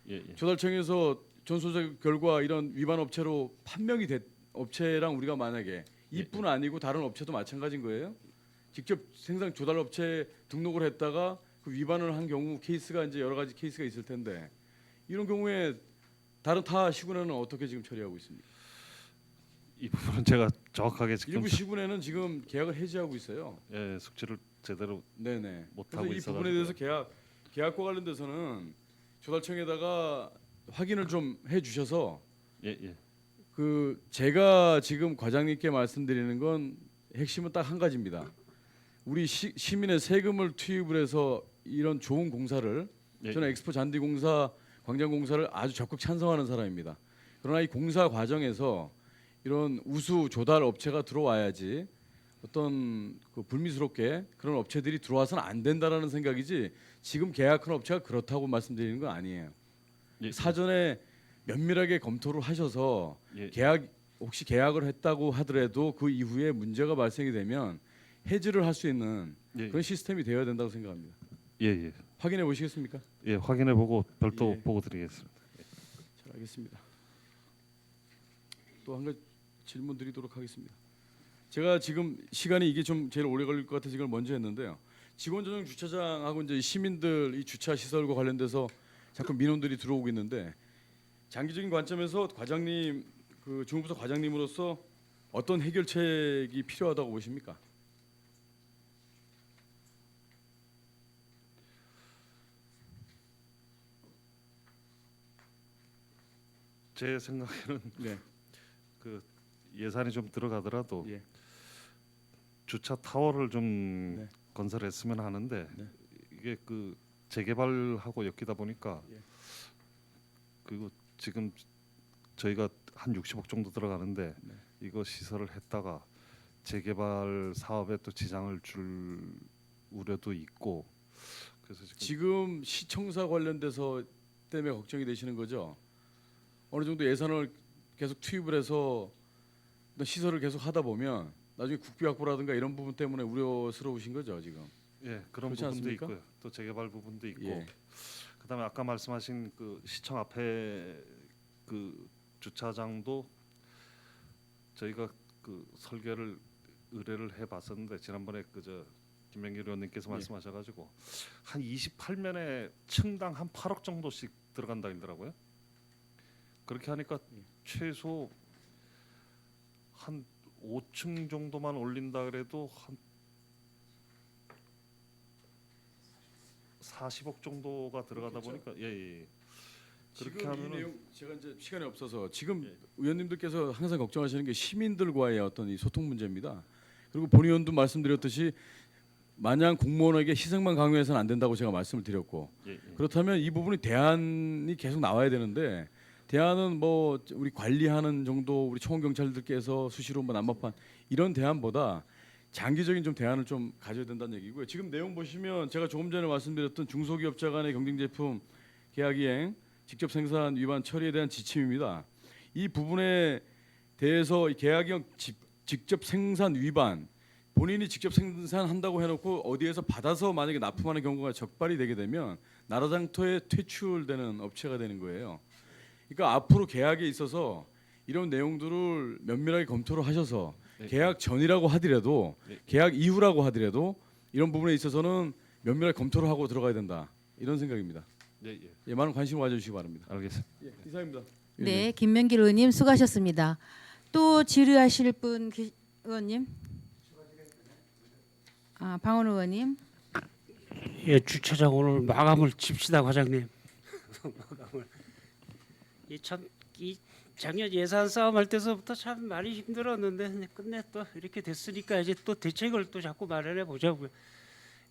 예, 예. 조달청에서 전수조사 결과 이런 위반 업체로 판명이 된 업체랑 우리가 만약에 이뿐 아니고 다른 업체도 마찬가지인 거예요? 직접 생산 조달 업체 등록을 했다가 그 위반을 한 경우 케이스가 이제 여러 가지 케이스가 있을 텐데 이런 경우에 다른 타 시군에는 어떻게 지금 처리하고 있습니까? 이 부분은 제가 정확하게 지금 일부 시군에는 지금 계약을 해지하고 있어요. 예, 숙지를 제대로 네네. 못 그래서 하고 이 있어가지고요. 부분에 대해서 계약과 관련돼서는 조달청에다가 확인을 좀 해주셔서 예, 예. 그 제가 지금 과장님께 말씀드리는 건 핵심은 딱 한 가지입니다. 우리 시민의 세금을 투입을 해서 이런 좋은 공사를 예, 저는 엑스포 잔디 공사, 광장 공사를 아주 적극 찬성하는 사람입니다. 그러나 이 공사 과정에서 이런 우수 조달 업체가 들어와야지 어떤 그 불미스럽게 그런 업체들이 들어와서는 안 된다라는 생각이지 지금 계약한 업체가 그렇다고 말씀드리는 건 아니에요. 예, 사전에 면밀하게 검토를 하셔서 예, 혹시 계약을 했다고 하더라도 그 이후에 문제가 발생이 되면 해지를 할 수 있는 예, 그런 시스템이 되어야 된다고 생각합니다. 예, 예. 확인해 보시겠습니까? 예, 확인해 보고 별도 예. 보고 드리겠습니다. 잘 알겠습니다. 또 한 가지 질문 드리도록 하겠습니다. 제가 지금 시간이 이게 좀 제일 오래 걸릴 것 같아서 이걸 먼저 했는데요. 직원 전용 주차장하고 이제 시민들 이 주차 시설과 관련돼서 자꾸 민원들이 들어오고 있는데 장기적인 관점에서 과장님 그 중부서 과장님으로서 어떤 해결책이 필요하다고 보십니까? 제 생각에는 네. 그 예산이 좀 들어가더라도 예. 주차 타워를 좀 네. 건설했으면 하는데 네. 이게 그 재개발하고 엮이다 보니까 예. 그리고 지금 저희가 한 60억 정도 들어가는데 네. 이거 시설을 했다가 재개발 사업에 또 지장을 줄 우려도 있고 그래서 지금 시청사 관련돼서 때문에 걱정이 되시는 거죠? 어느 정도 예산을 계속 투입을 해서 시설을 계속 하다 보면 나중에 국비 확보라든가 이런 부분 때문에 우려스러우신 거죠 지금? 예, 그런 그렇지 부분도 않습니까? 있고요. 또 재개발 부분도 있고 예. 그다음에 아까 말씀하신 그 시청 앞에 그 주차장도 저희가 그 설계를 의뢰를 해봤었는데 지난번에 그저 김명길 의원님께서 예. 말씀하셔가지고 한 28면에 층당 한 8억 정도씩 들어간다 하더라고요. 그렇게 하니까 예. 최소 한 5층 정도만 올린다 그래도 한 40억 정도가 들어가다 그렇겠죠. 보니까 예. 그렇게 지금 이 하면은- 내용 제가 이제 시간이 없어서 지금 예. 의원님들께서 항상 걱정하시는 게 시민들과의 어떤 이 소통 문제입니다. 그리고 본 의원도 말씀드렸듯이 마냥 공무원에게 희생만 강요해서는 안 된다고 제가 말씀을 드렸고 예. 그렇다면 이 부분이 대안이 계속 나와야 되는데 대안은 뭐 우리 관리하는 정도 우리 초원 경찰들께서 수시로 뭐 난무판 이런 대안보다 장기적인 좀 대안을 좀 가져야 된다는 얘기고요. 지금 내용 보시면 제가 조금 전에 말씀드렸던 중소기업자 간의 경쟁제품 계약 이행, 직접 생산 위반 처리에 대한 지침입니다. 이 부분에 대해서 이 계약형 직접 생산 위반, 본인이 직접 생산한다고 해놓고 어디에서 받아서 만약에 납품하는 경우가 적발이 되게 되면 나라장터에 퇴출되는 업체가 되는 거예요. 그러니까 앞으로 계약에 있어서 이런 내용들을 면밀하게 검토를 하셔서 네. 계약 전이라고 하더라도 네. 계약 이후라고 하더라도 이런 부분에 있어서는 면밀하게 검토를 하고 들어가야 된다. 이런 생각입니다. 예, 예. 예, 많은 관심 가져주시기 바랍니다. 알겠습니다. 예, 이상입니다. 네, 김명길 의원님 수고하셨습니다. 또 질의하실 분 의원님? 방원 의원님? 예, 주차장 오늘 마감을 칩시다, 과장님. 마감을. 이 작년 예산 싸움할 때서부터 참 많이 힘들었는데 끝내 또 이렇게 됐으니까 이제 또 대책을 또 자꾸 마련해 보자고요.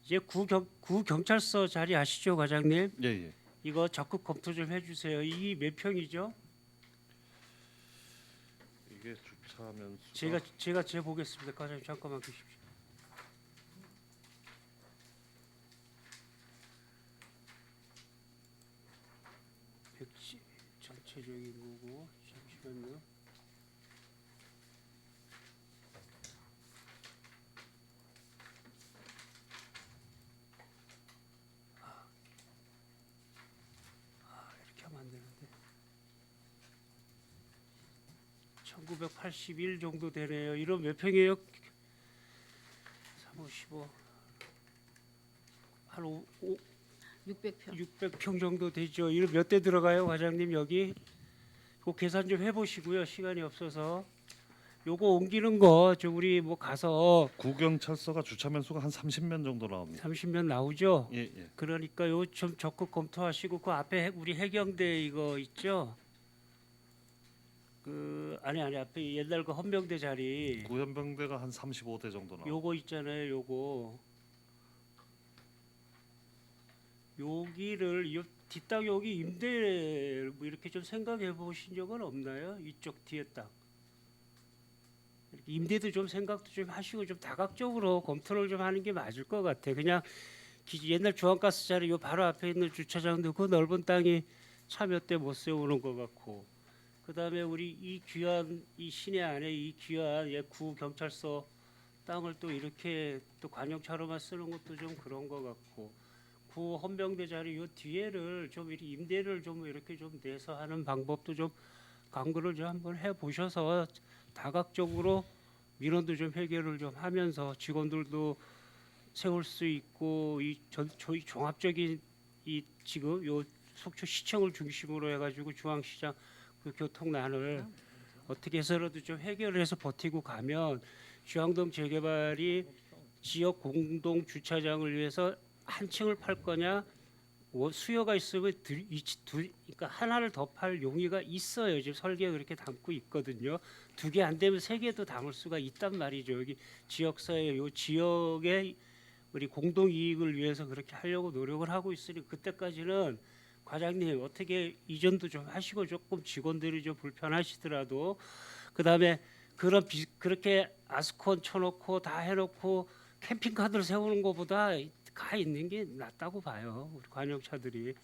이제 구 경찰서 자리 아시죠, 과장님? 예, 예. 이거 적극 검토 좀 해주세요. 이 몇 평이죠? 이게 주차하면 수가 제가 재보겠습니다. 과장님 잠깐만 계십시오. 110 전체적인 거고 잠시만요. 이렇게 하면 안 되는데. 1981 정도 되네요. 이런 몇 평이에요? 3, 5, 15. 한 600평. 600평 정도 되죠. 이거 몇 대 들어가요, 과장님 여기? 그 계산 좀 해보시고요. 시간이 없어서 요거 옮기는 거 저 우리 뭐 가서 구경찰서가 주차면 수가 한 30면 정도 나옵니다. 30년 나오죠. 예, 예. 그러니까 요 좀 적극 검토하시고 그 앞에 우리 해경대 이거 있죠. 그 아니 앞에 옛날 그 헌병대 자리 구현병대가 한 35대 정도 나옵니다. 요거 있잖아요. 요거 여기를 요 뒷땅 여기 임대 뭐 이렇게 좀 생각해 보신 적은 없나요? 이쪽 뒤에 땅 이렇게 임대도 좀 생각도 좀 하시고 좀 다각적으로 검토를 좀 하는 게 맞을 것 같아. 그냥 옛날 주한가스 자리 요 바로 앞에 있는 주차장도 그 넓은 땅이 차 몇 대 못 세우는 것 같고, 그 다음에 우리 이 귀한 이 시내 안에 이 귀한 구 경찰서 땅을 또 이렇게 또 관용차로만 쓰는 것도 좀 그런 것 같고, 구 헌병대 자리 요 뒤에를 좀 이렇게 임대를 좀 이렇게 좀 내서 하는 방법도 좀 강구를 좀 한번 해 보셔서 다각적으로 민원도 좀 해결을 좀 하면서 직원들도 세울 수 있고 저희 종합적인 이 지금 요 속초 시청을 중심으로 해가지고 중앙시장 그 교통난을 어떻게 해서라도 좀 해결을 해서 버티고 가면 주항동 재개발이 지역 공동 주차장을 위해서 한 층을 팔 거냐, 수요가 있으면 그러니까 하나를 더 팔 용의가 있어요. 지금 설계가 그렇게 담고 있거든요. 두 개 안 되면 세 개도 담을 수가 있단 말이죠. 여기 지역사회 요 지역의 우리 공동 이익을 위해서 그렇게 하려고 노력을 하고 있으니 그때까지는 과장님 어떻게 이전도 좀 하시고 조금 직원들이 좀 불편하시더라도 그다음에 그렇게 아스콘 쳐놓고 다 해놓고 캠핑카드를 세우는 것보다 가 있는 게 낫다고 봐요. 우리 관용차들이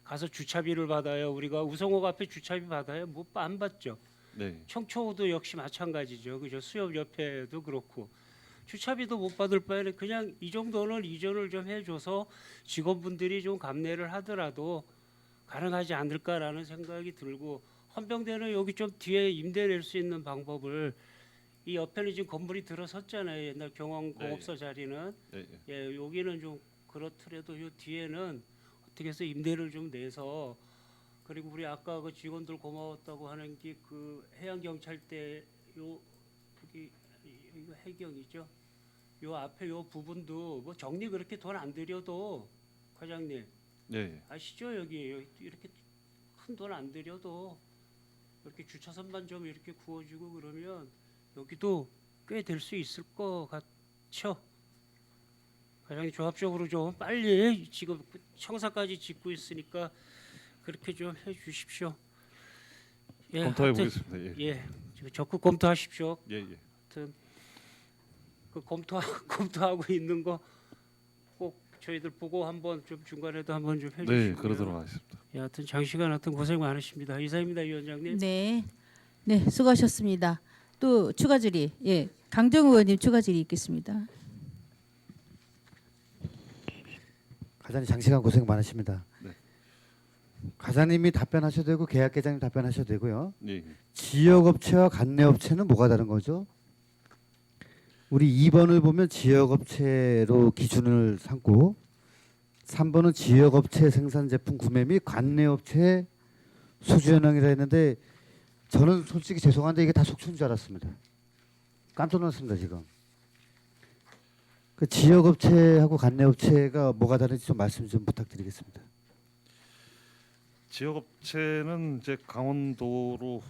가서 주차비를 받아요. 우리가 우성호 앞에 주차비 받아요. 뭐 안 받죠. 네. 청초도 역시 마찬가지죠. 그죠? 수협 옆에도 그렇고 주차비도 못 받을 바에는 그냥 이 정도는 이전을 좀 해줘서 직원분들이 좀 감내를 하더라도 가능하지 않을까라는 생각이 들고, 헌병대는 여기 좀 뒤에 임대 낼 수 있는 방법을, 이 옆에는 지금 건물이 들어섰잖아요. 옛날 경원공업소 자리는. 예, 예. 예, 여기는 좀 그렇더라도 요 뒤에는 어떻게 해서 임대를 좀 내서, 그리고 우리 아까 그 직원들 고마웠다고 하는 게 그 해양경찰대 요 여기 이거 해경이죠. 요 앞에 요 부분도 뭐 정리 그렇게 돈 안 들여도 과장님 예. 아시죠? 여기 이렇게 큰 돈 안 들여도 이렇게 주차선만 좀 이렇게 구워주고 그러면 여기도 꽤 될 수 있을 것 같죠. 과장님 조합적으로 좀 빨리 지금 청사까지 짓고 있으니까 그렇게 좀 해주십시오. 예, 검토해 하여튼, 보겠습니다. 예. 예, 적극 검토하십시오. 예, 예. 하여튼 그 검토하고 있는 거 꼭 저희들 보고 한번 좀 중간에도 한번 좀 해주시고요. 네, 그러도록 하겠습니다. 예, 하여튼 장시간 하여튼 고생 많으십니다. 이사입니다, 위원장님. 네. 네, 수고하셨습니다. 또 추가 질의, 예, 강정호 의원님 추가 질의 있겠습니다. 과장님 장시간 고생 많으십니다. 네. 과장님이 답변하셔도 되고 계약계장님 답변하셔도 되고요. 예. 지역업체와 관내업체는 뭐가 다른 거죠? 우리 2번을 보면 지역업체로 기준을 삼고 3번은 지역업체 생산 제품 구매 및 관내업체 수주 현황이라 했는데 저는 솔직히 죄송한데 이게 다 속초인 줄 알았습니다. 깜짝 놀랐습니다 지금. 그 지역업체하고 관내업체가 뭐가 다른지 좀 말씀 좀 부탁드리겠습니다. 지역업체는 이제 강원도로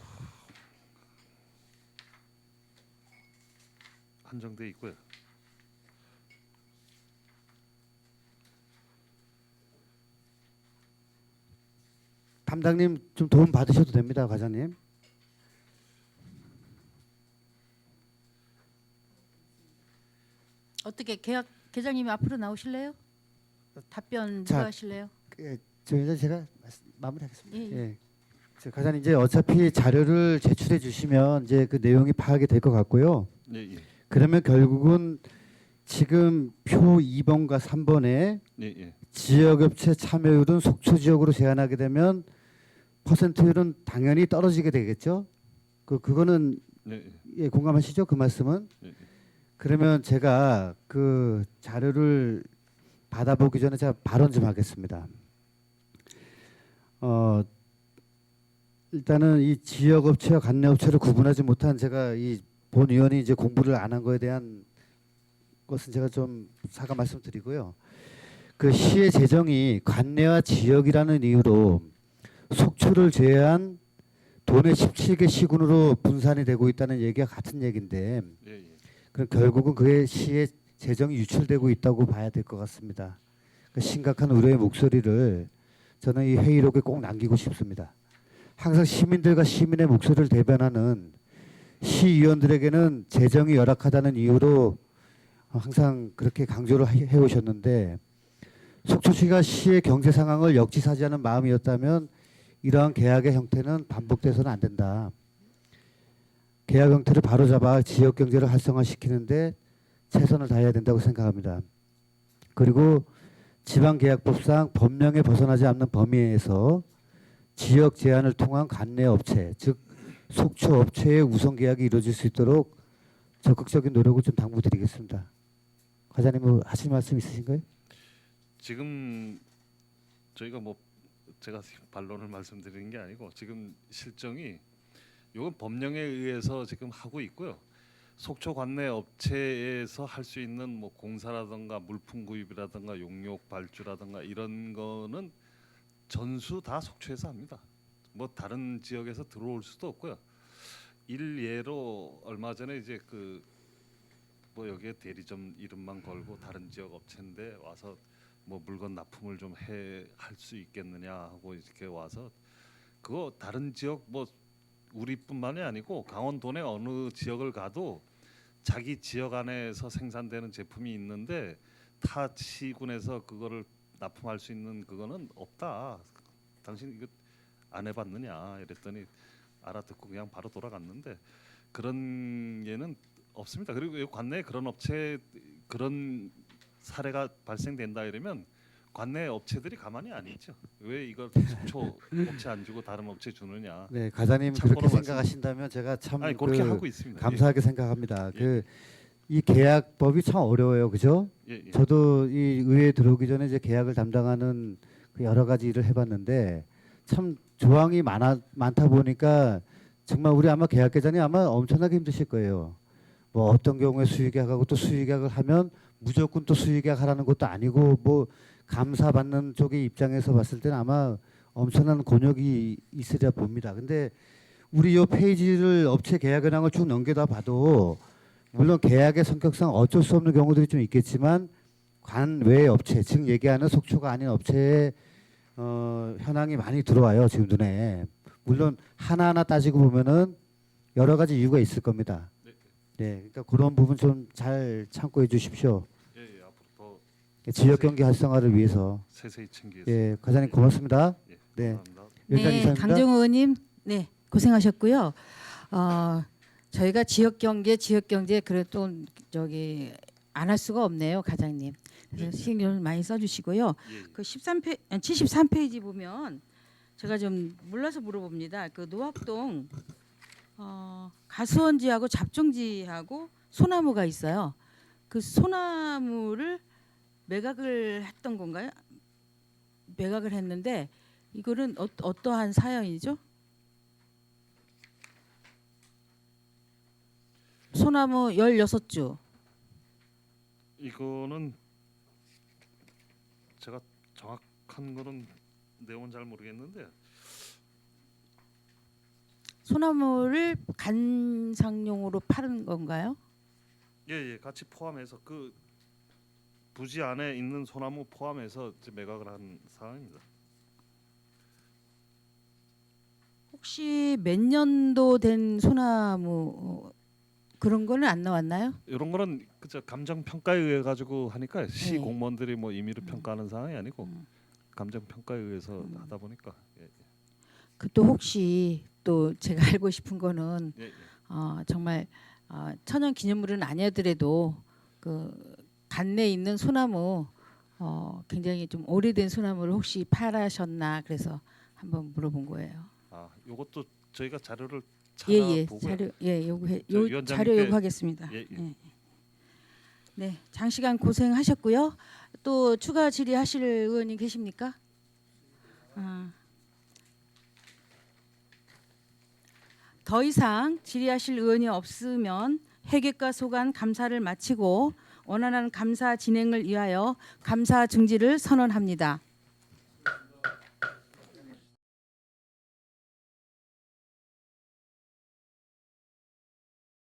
한정돼 있고요. 담당님 좀 도움 받으셔도 됩니다, 과장님. 어떻게 계장님이 앞으로 나오실래요? 답변 자, 누가 하실래요? 저 이제 제가 마무리하겠습니다. 예, 예. 예. 저 과장님 이제 어차피 자료를 제출해 주시면 이제 그 내용이 파악이 될 것 같고요. 예, 예. 그러면 결국은 지금 표 2번과 3번에 예, 예. 지역업체 참여율은 속초 지역으로 제한하게 되면 퍼센트율은 당연히 떨어지게 되겠죠. 그거는 예, 예. 예, 공감하시죠? 그 말씀은. 예, 예. 그러면 제가 그 자료를 받아보기 전에 제가 발언 좀 하겠습니다. 일단은 이 지역업체와 관내업체를 구분하지 못한 제가 이 본 의원이 이제 공부를 안 한 거에 대한 것은 제가 좀 사과 말씀드리고요. 그 시의 재정이 관내와 지역이라는 이유로 속초를 제외한 도내 17개 시군으로 분산이 되고 있다는 얘기가 같은 얘기인데 예, 예. 그럼 결국은 그의 시의 재정이 유출되고 있다고 봐야 될 것 같습니다. 그 심각한 우려의 목소리를 저는 이 회의록에 꼭 남기고 싶습니다. 항상 시민들과 시민의 목소리를 대변하는 시의원들에게는 재정이 열악하다는 이유로 항상 그렇게 강조를 해오셨는데 속초시가 시의 경제 상황을 역지사지하는 마음이었다면 이러한 계약의 형태는 반복돼서는 안 된다. 계약 형태를 바로잡아 지역 경제를 활성화시키는데 최선을 다해야 된다고 생각합니다. 그리고 지방계약법상 법령에 벗어나지 않는 범위에서 지역 제한을 통한 관내 업체, 즉 속초 업체의 우선 계약이 이루어질 수 있도록 적극적인 노력을 좀 당부드리겠습니다. 과장님 뭐 하실 말씀 있으신가요? 지금 저희가 뭐 제가 반론을 말씀드리는 게 아니고 지금 실정이 이건 법령에 의해서 지금 하고 있고요. 속초 관내 업체에서 할 수 있는 뭐 공사라든가 물품 구입이라든가 용역 발주라든가 이런 거는 전수 다 속초에서 합니다. 뭐 다른 지역에서 들어올 수도 없고요. 일예로 얼마 전에 이제 그 뭐 여기에 대리점 이름만 걸고 다른 지역 업체인데 와서 뭐 물건 납품을 좀 할 수 있겠느냐 하고 이렇게 와서 그거 다른 지역 뭐 우리뿐만이 아니고 강원도 내 어느 지역을 가도 자기 지역 안에서 생산되는 제품이 있는데 타 시군에서 그거를 납품할 수 있는 그거는 없다. 당신 이거 안 해봤느냐 이랬더니 알아듣고 그냥 바로 돌아갔는데 그런 예는 없습니다. 그리고 관내에 그런 업체 그런 사례가 발생된다 이러면 관내 업체들이 가만히 안 있죠. 왜 이걸 속초 업체 안 주고 다른 업체 주느냐. 네, 과장님 참고로 그렇게 생각하신다면 제가 참 아니 그렇게 하고 있습니다. 감사하게 생각합니다. 예. 이 계약법이 참 어려워요, 그죠? 예, 예. 저도 이 의회에 들어오기 전에 이제 계약을 담당하는 그 여러 가지 일을 해봤는데 참 조항이 많다 보니까 정말 우리 아마 계약계장이 아마 엄청나게 힘드실 거예요. 뭐 어떤 경우에 수의계약하고 또 수의계약을 하면 무조건 또 수의계약 하라는 것도 아니고 뭐 감사받는 쪽의 입장에서 봤을 때는 아마 엄청난 곤욕이 있으리라 봅니다. 근데 우리 이 페이지를 업체 계약 현황을 쭉 넘겨다 봐도 물론 계약의 성격상 어쩔 수 없는 경우들이 좀 있겠지만 관외 업체, 즉 얘기하는 속초가 아닌 업체의 현황이 많이 들어와요. 지금 눈에. 물론 하나하나 따지고 보면은 여러 가지 이유가 있을 겁니다. 네, 그러니까 그런 부분 좀 잘 참고해 주십시오. 예, 예. 앞으로 지역 경제 활성화를 위해서. 세세히 챙기겠습니다. 예, 과장님 고맙습니다. 예, 네. 감사합니다. 여기까지 네, 이사입니다. 강정호 의원님, 네 고생하셨고요. 저희가 지역 경제 그래도 저기 안 할 수가 없네요, 과장님. 그래서 신경을 많이 써주시고요. 예, 예. 그 73페이지 보면 제가 좀 몰라서 물어봅니다. 그 노학동 가수원지하고 잡종지하고 소나무가 있어요. 그 소나무를 매각을 했던 건가요? 매각을 했는데 이거는 어떠한 사연이죠? 소나무 16주. 이거는 제가 정확한 거는 내용은 잘 모르겠는데 소나무를 관상용으로 파는 건가요? 예, 같이 포함해서 그 부지 안에 있는 소나무 포함해서 이제 매각을 한 사항입니다. 혹시 몇 년도 된 소나무 그런 거는 안 나왔나요? 이런 거는 그저 감정 평가에 의해 가지고 하니까 시 네. 공무원들이 뭐 임의로 평가하는 상황이 아니고 감정 평가에 의해서 하다 보니까 그 또 혹시 또 제가 알고 싶은 거는 예. 정말 천연 기념물은 아니더라도 그 관내에 있는 소나무 굉장히 좀 오래된 소나무를 혹시 팔아셨나 그래서 한번 물어본 거예요. 요것도 저희가 자료를 예예 찾아보고요. 자료 요구해 저 요 위원장님께- 자료 요구하겠습니다. 예. 예. 네 장시간 고생하셨고요. 또 추가 질의하실 의원님 계십니까? 더 이상 질의하실 의원이 없으면 회계과 소관 감사를 마치고 원활한 감사 진행을 위하여 감사 중지를 선언합니다.